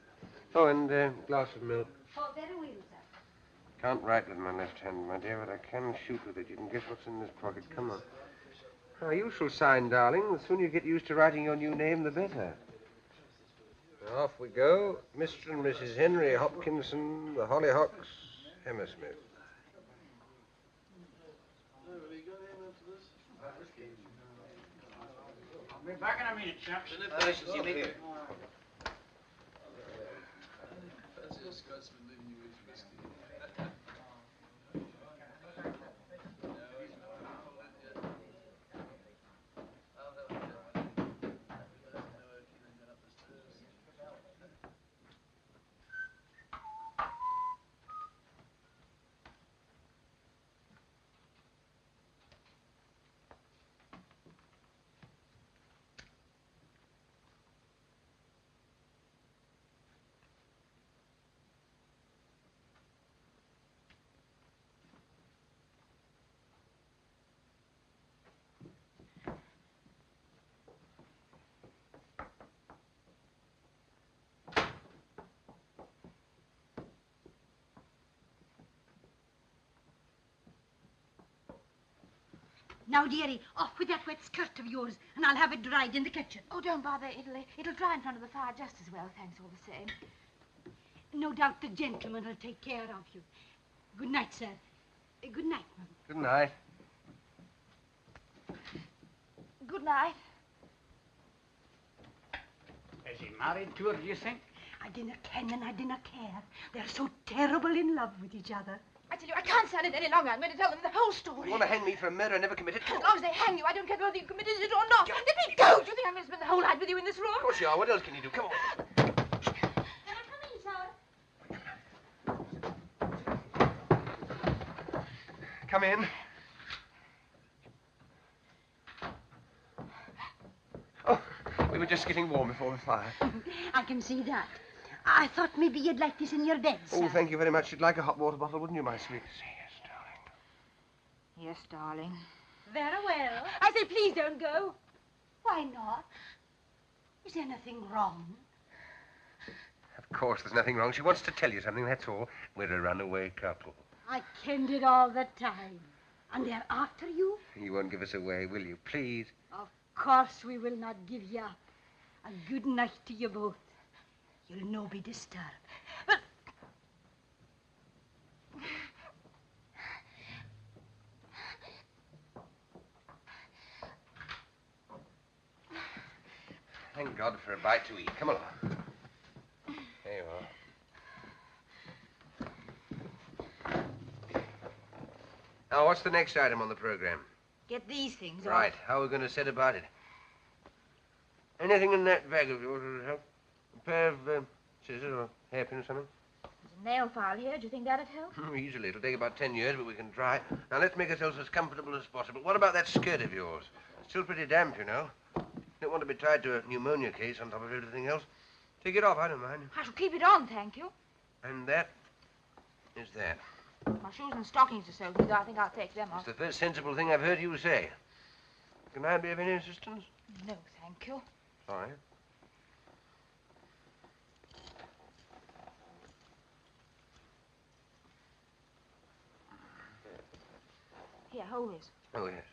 Oh, and a glass of milk. Oh, very well, sir. Can't write with my left hand, my dear, but I can shoot with it. You can guess what's in this pocket. Come on. Now, you shall sign, darling. The sooner you get used to writing your new name, the better. Now, off we go. Mr. and Mrs. Henry Hopkinson, the Hollyhocks, Hammersmith. I'll be back in a minute, chaps. Now, dearie, off with that wet skirt of yours, and I'll have it dried in the kitchen. Oh, don't bother. It'll dry in front of the fire just as well, thanks all the same. No doubt the gentleman will take care of you. Good night, sir. Good night, Mum. Good night. Good night. Is he married to her, do you think? I dinna ken and I dinna care. They're so terrible in love with each other. I tell you, I can't stand it any longer. I'm going to tell them the whole story. You want to hang me for a murder I never committed? As long as they hang you, I don't care whether you committed it or not. Let me go. Do you think I'm going to spend the whole night with you in this room? Of course you are. What else can you do? Come on. Come in. Oh, we were just getting warm before the fire. I can see that. I thought maybe you'd like this in your bed, sir. Oh, thank you very much. You'd like a hot water bottle, wouldn't you, my sweet? Yes, darling. Very well. I say, please don't go. Why not? Is anything wrong? Of course, there's nothing wrong. She wants to tell you something, that's all. We're a runaway couple. I kenned it all the time. And they're after you? You won't give us away, will you? Please. Of course we will not give you up. A good night to you both. You'll no be disturbed. Thank God for a bite to eat. Come along. There you are. Now, what's the next item on the program? Get these things off. Right. How are we going to set about it? Anything in that bag of yours would help? A pair of scissors or hairpin or something? There's a nail file here. Do you think that'd help? Easily. It'll take about 10 years, but we can try. Now, let's make ourselves as comfortable as possible. What about that skirt of yours? It's still pretty damp, you know. Don't want to be tied to a pneumonia case on top of everything else. Take it off. I don't mind. I shall keep it on, thank you. And that is that. My shoes and stockings are soaking, though I think I'll take them off. It's the first sensible thing I've heard you say. Can I be of any assistance? No, thank you. Sorry. Here, hold this. Oh, yes.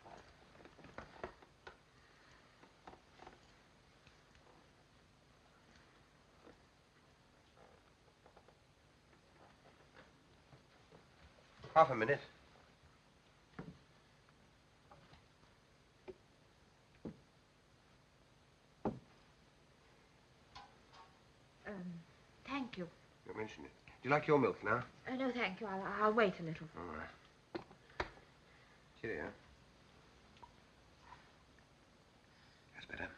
Half a minute. Thank you. You mentioned it. Do you like your milk now? No, thank you. I'll wait a little. All right. Cheerio. That's better.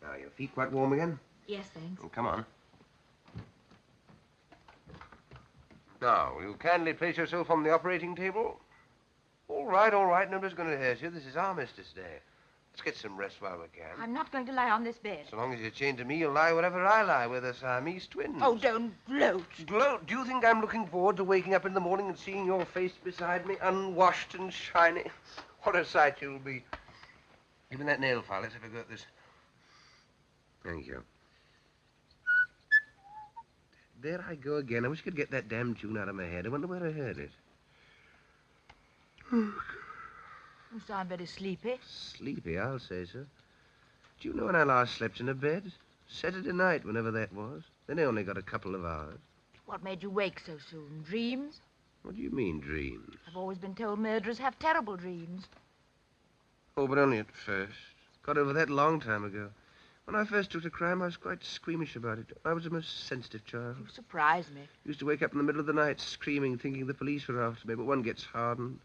Now, your feet quite warm again? Yes, thanks. Oh, come on. Now, will you kindly place yourself on the operating table? All right, all right. Nobody's going to hurt you. This is Armistice Day. Let's get some rest while we can. I'm not going to lie on this bed. So long as you're chained to me, you'll lie wherever I lie. We're the Siamese twins. Oh, don't gloat. Gloat? Do you think I'm looking forward to waking up in the morning and seeing your face beside me, unwashed and shiny? What a sight you'll be. Give me that nail file. Let's have a go at this. Thank you. There I go again. I wish I could get that damn tune out of my head. I wonder where I heard it. You sound very sleepy. Sleepy, I'll say so. Do you know when I last slept in a bed? Saturday night, whenever that was. Then I only got a couple of hours. What made you wake so soon? Dreams? What do you mean, dreams? I've always been told murderers have terrible dreams. Oh, but only at first. Got over that a long time ago. When I first took to crime, I was quite squeamish about it. I was a most sensitive child. You surprise me. Used to wake up in the middle of the night screaming, thinking the police were after me, but one gets hardened.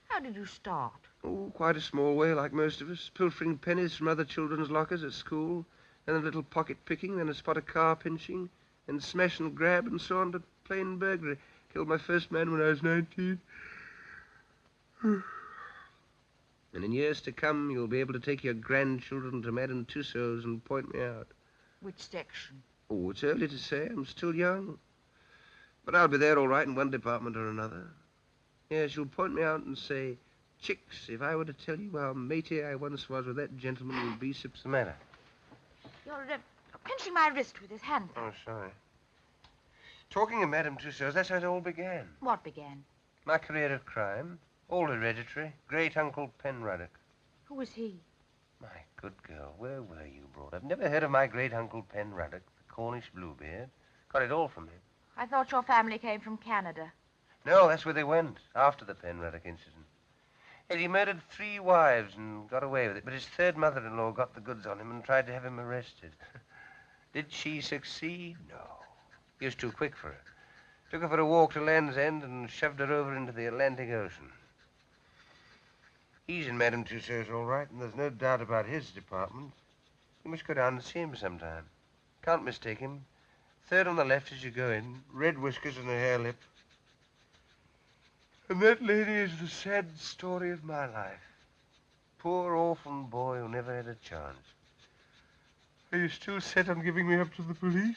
How did you start? Oh, quite a small way, like most of us. Pilfering pennies from other children's lockers at school, then a little pocket picking, then a spot of car pinching, and smash and grab, and so on to plain burglary. Killed my first man when I was 19. And in years to come, you'll be able to take your grandchildren to Madame Tussauds and point me out. Which section? Oh, it's early to say. I'm still young. But I'll be there all right in one department or another. Yes, you'll point me out and say, Chicks, if I were to tell you how matey I once was with that gentleman, you'd be what's the matter? You're pinching my wrist with his hand. Oh, sorry. Talking of Madame Tussauds, that's how it all began. What began? My career of crime. All hereditary. Great-uncle Penruddock. Who was he? My good girl, where were you brought up? Never heard of my great-uncle Penruddock, the Cornish Bluebeard? Got it all from him. I thought your family came from Canada. No, that's where they went, after the Penruddock incident. He murdered 3 wives and got away with it, but his third mother-in-law got the goods on him and tried to have him arrested. Did she succeed? No. He was too quick for her. Took her for a walk to Land's End and shoved her over into the Atlantic Ocean. He's in Madame Tussauds all right, and there's no doubt about his department. You must go down and see him sometime. Can't mistake him. Third on the left as you go in, red whiskers and a hare lip. And that lady is the sad story of my life. Poor orphan boy who never had a chance. Are you still set on giving me up to the police?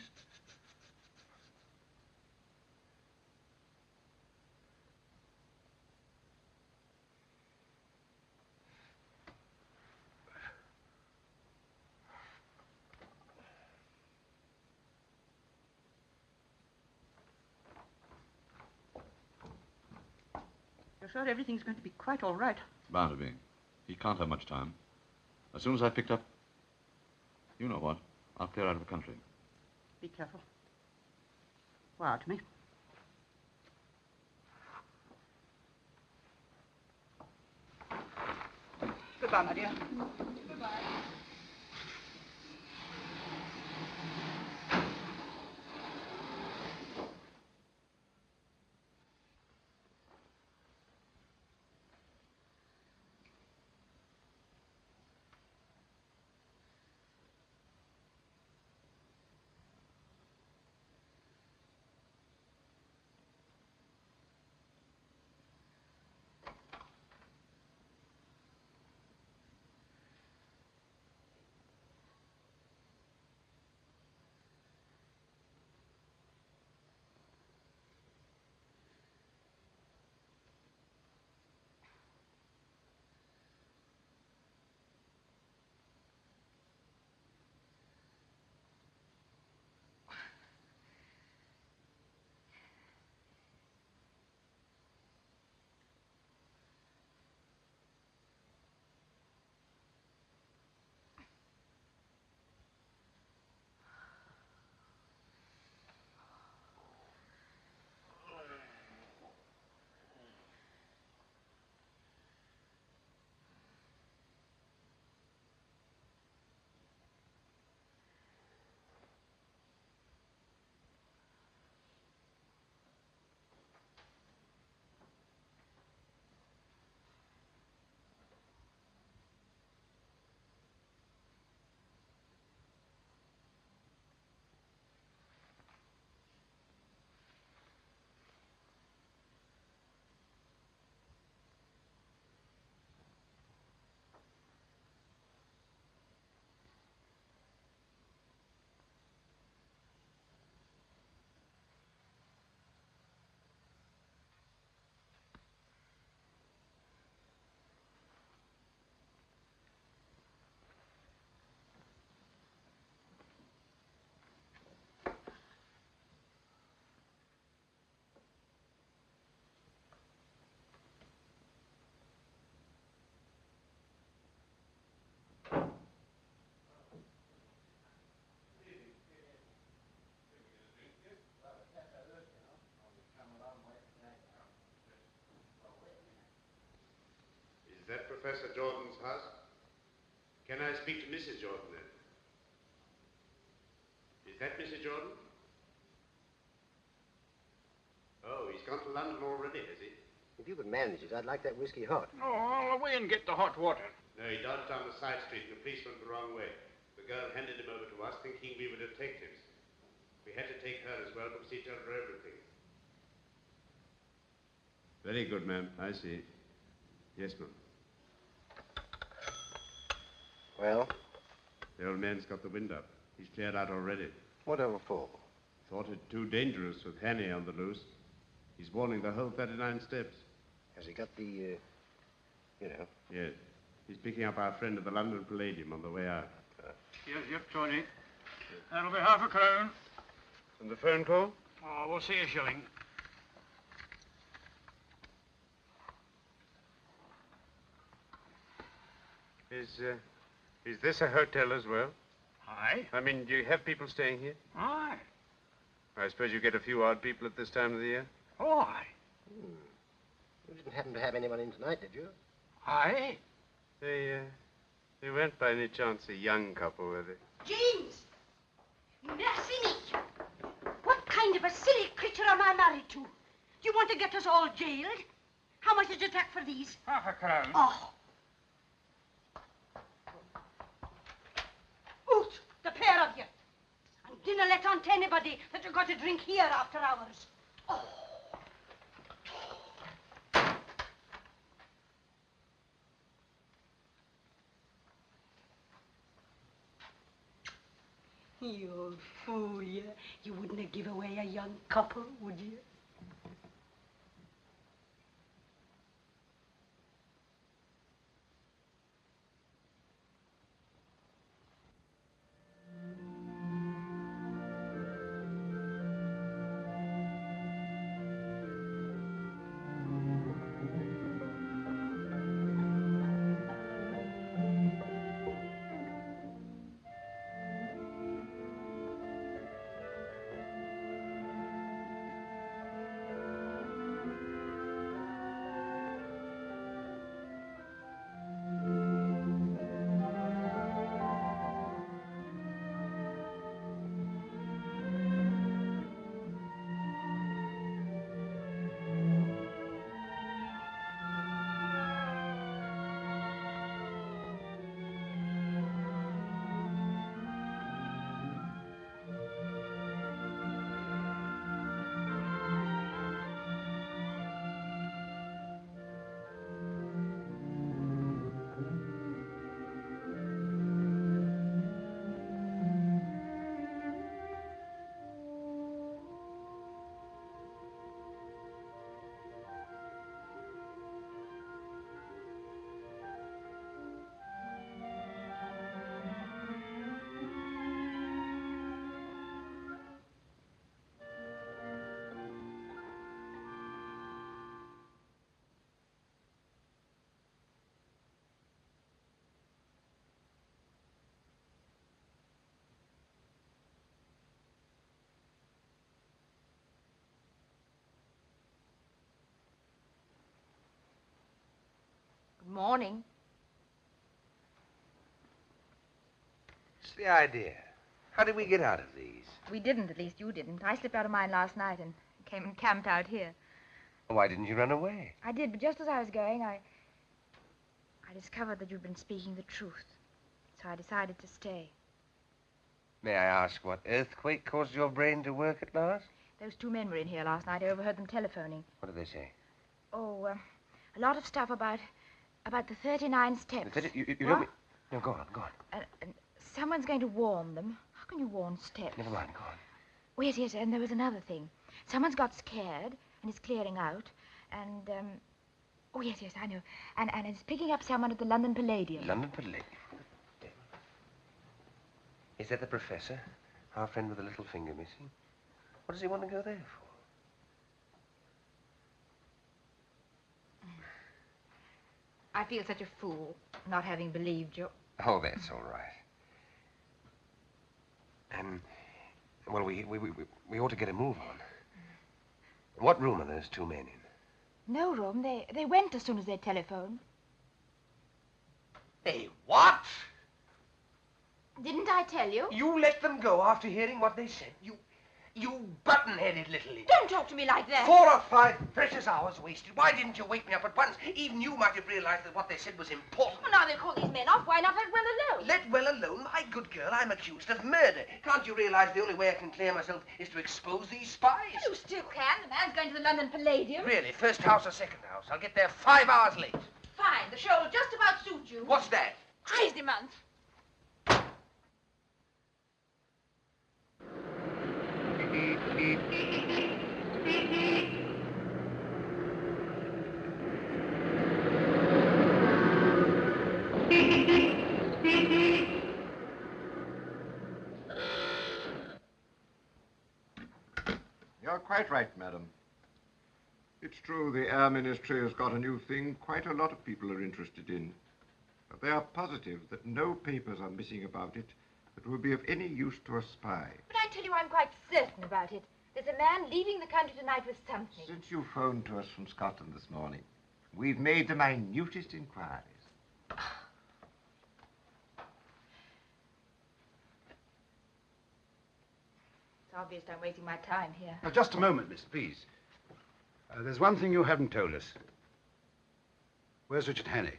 sure everything's going to be quite all right. Bound to be. He can't have much time. As soon as I've picked up... You know what? I'll clear out of the country. Be careful. Wire to me. Goodbye, my dear. Goodbye. Is that Professor Jordan's house? Can I speak to Mrs. Jordan then? Is that Mrs. Jordan? Oh, he's gone to London already, has he? If you could manage it, I'd like that whiskey hot. Oh, I'll away and get the hot water. No, he dodged down the side street and the police went the wrong way. The girl handed him over to us thinking we were detectives. We had to take her as well because he told her everything. Very good, ma'am. I see. Yes, ma'am. Well? The old man's got the wind up. He's cleared out already. Whatever for? Thought it too dangerous with Hanny on the loose. He's warning the whole 39 steps. Has he got the, you know? Yes. He's picking up our friend at the London Palladium on the way out. Yep, Tony. That'll be half a crown. And the phone call? Oh, we'll see a shilling. Is this a hotel as well? Aye. I mean, do you have people staying here? Aye. I suppose you get a few odd people at this time of the year? Oh, aye. You didn't happen to have anyone in tonight, did you? Aye. They weren't by any chance a young couple, were they? James! Mercy me! What kind of a silly creature am I married to? Do you want to get us all jailed? How much did you take for these? Half a crown. Oh. Out, the pair of you. And dinna let on to anybody that you've got to drink here after hours. Oh. You old fool, you. You wouldn't give away a young couple, would you? Morning. What's the idea? How did we get out of these? We didn't, at least you didn't. I slipped out of mine last night and came and camped out here. Why didn't you run away? I did, but just as I was going, I discovered that you'd been speaking the truth. So I decided to stay. May I ask what earthquake caused your brain to work at last? Those two men were in here last night. I overheard them telephoning. What did they say? Oh, a lot of stuff about the 39 steps. You What? don't mean... No, go on, go on. And someone's going to warn them. How can you warn steps? Never mind, go on. Oh, yes, and there was another thing. Someone's got scared and is clearing out. And, oh, yes, I know. And is picking up someone at the London Palladium. London Palladium? Is that the professor? Our friend with the little finger missing? What does he want to go there for? I feel such a fool, not having believed you. Oh, that's all right. Well, we ought to get a move on. What room are those two men in? No room. They went as soon as they telephoned. They what? Didn't I tell you? You let them go after hearing what they said. You button-headed little idiot. Don't talk to me like that. 4 or 5 precious hours wasted. Why didn't you wake me up at once? Even you might have realized that what they said was important. Well, now they'll call these men off. Why not let well alone? Let well alone? My good girl, I'm accused of murder. Can't you realize the only way I can clear myself is to expose these spies? You still can. The man's going to the London Palladium. Really? First house or second house? I'll get there 5 hours late. Fine. The show will just about suit you. What's that? Month. You're quite right, madam. It's true the Air Ministry has got a new thing quite a lot of people are interested in. But they are positive that no papers are missing about it that will be of any use to a spy. But I tell you, I'm quite certain about it. There's a man leaving the country tonight with something. Since you phoned to us from Scotland this morning, we've made the minutest inquiries. It's obvious I'm wasting my time here. Now, just a moment, miss, please. There's one thing you haven't told us. Where's Richard Hannay?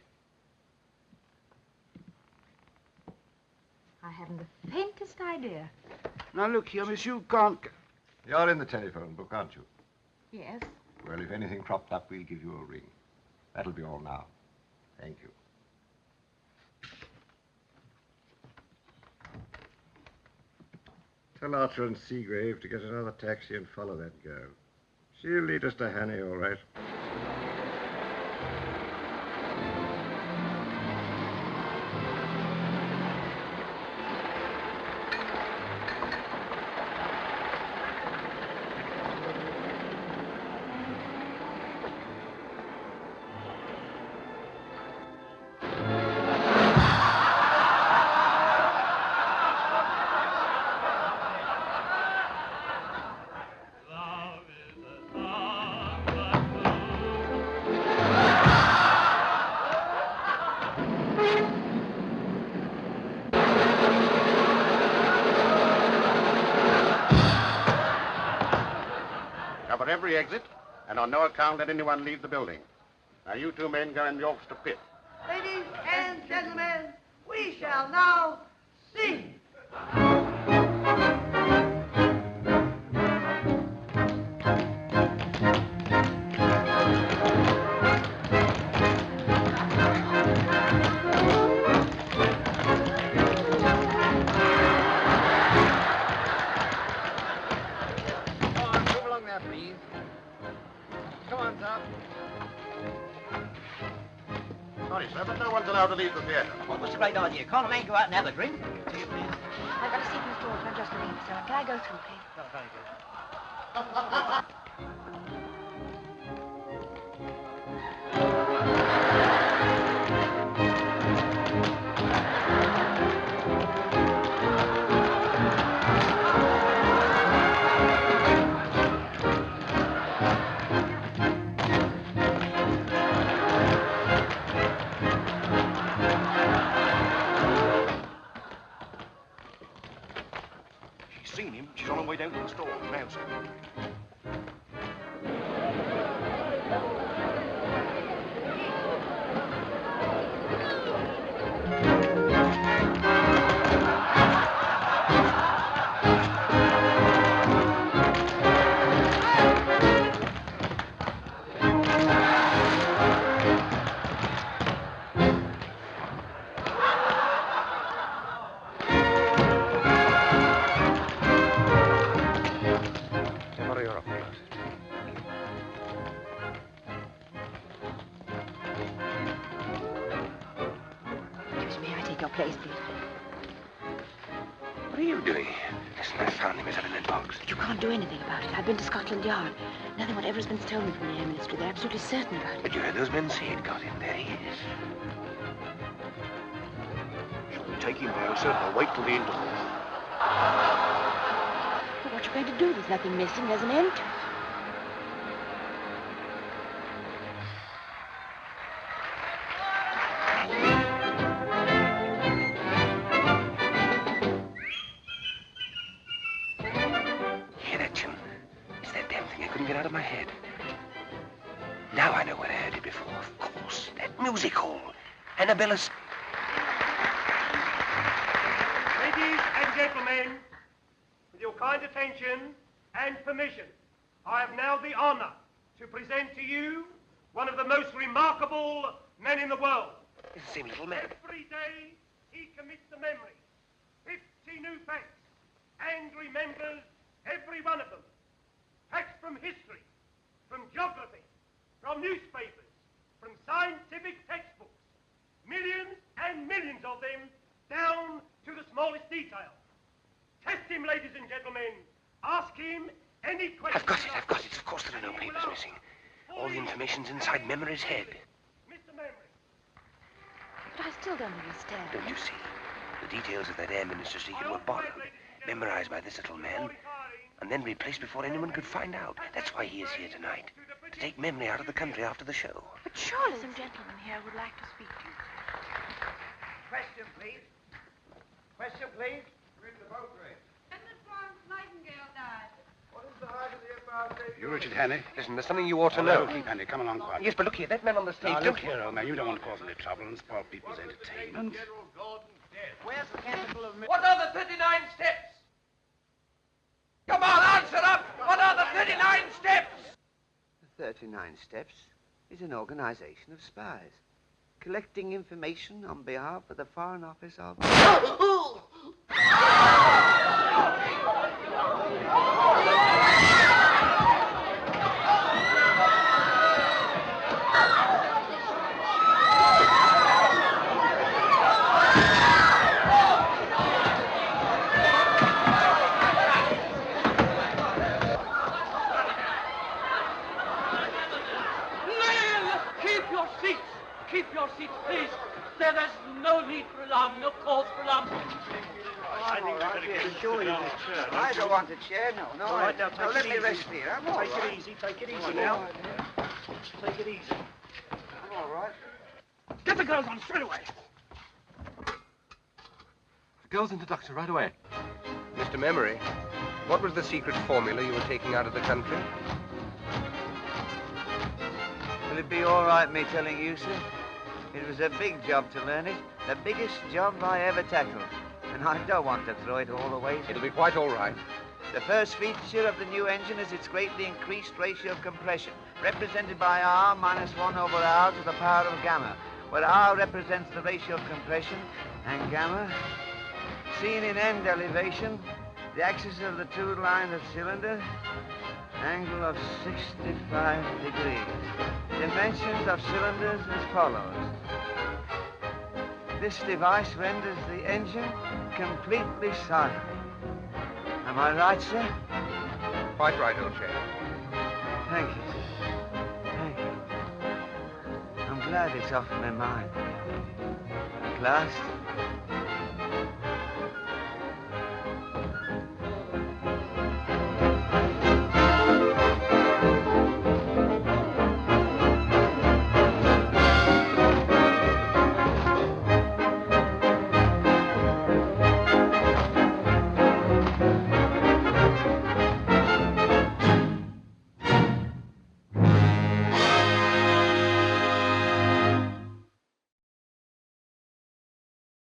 I haven't the faintest idea. Now, look here, miss, you can't... You're in the telephone book, aren't you? Yes. Well, if anything cropped up, we'll give you a ring. That'll be all now. Thank you. Tell Archer and Seagrave to get another taxi and follow that girl. She'll lead us to Hannay, all right. Every exit, and on no account let anyone leave the building. Now, you two men go in the orchestra pit. Ladies and gentlemen, we shall now sing. Sorry, sir, but no one's allowed to leave the theater. Well, what's the great idea? Can't a man go out and have a drink? I've got a seat in the stall, but I'm just looking for someone. Can I go through, please? Oh, very good. way down to the store. Now, sir. Place, Beaver. What are you doing? Listen, I found him. He's up in that box. But you can't do anything about it. I've been to Scotland Yard. Nothing whatever has been stolen from the Air Ministry. They're absolutely certain about it. But you heard those men say it got him. There he is. Shall we take him now, sir, or wait till the interval? But what you going to do? There's nothing missing. There's an end to it. Out of my head. Now I know where I heard it before. Of course, that music hall. Annabella's. Ladies and gentlemen, with your kind attention and permission, I have now the honor to present to you one of the most remarkable men in the world. It's the same little man. Every day he commits to memory 50 new facts and remembers every one of them. Facts from history, from geography, from newspapers, from scientific textbooks. Millions and millions of them, down to the smallest detail. Test him, ladies and gentlemen. Ask him any question. I've got it. Of course there are no papers missing. All the information's inside Memory's head. Mr. Memory. But I still don't understand. Don't you see? The details of that Air Minister's secret were borrowed, memorized by this little man, and then replaced before anyone could find out. That's why he is here tonight, to take Memory out of the country after the show. But surely some gentleman here would like to speak to you. Question, please. Question, please. Read the boat race. When the Florence Nightingale died. What is the height of the embarkation? You, Richard Hannay? Listen, there's something you ought to know. Keep Hannay, come along quietly. Yes, but look here, that man on the stage... Now, look here, old man, you don't want to cause any trouble and spoil people's entertainment. Where's the capital of... What are the 39 steps? Come on, answer up! What are the 39 steps? The 39 Steps is an organization of spies, collecting information on behalf of the Foreign Office of... Keep your seats, please. There's no need for alarm, no cause for alarm. I'm all right. I don't want a chair, no. All right, now, let me rest here. I'm all right. Take it easy now. Take it easy. I'm all right. Get the girls on straight away. The girls into Doctor right away. Mr. Memory, what was the secret formula you were taking out of the country? Will it be all right, me telling you, sir? It was a big job to learn it. The biggest job I ever tackled. And I don't want to throw it all away, sir. It'll be quite all right. The first feature of the new engine is its greatly increased ratio of compression, represented by R minus 1 over R to the power of gamma, where R represents the ratio of compression, and gamma, seen in end elevation, the axis of the two lines of cylinder, angle of 65 degrees. Dimensions of cylinders as follows. This device renders the engine completely silent. Am I right, sir? Quite right, old chap. Thank you, sir. Thank you. I'm glad it's off my mind. At last,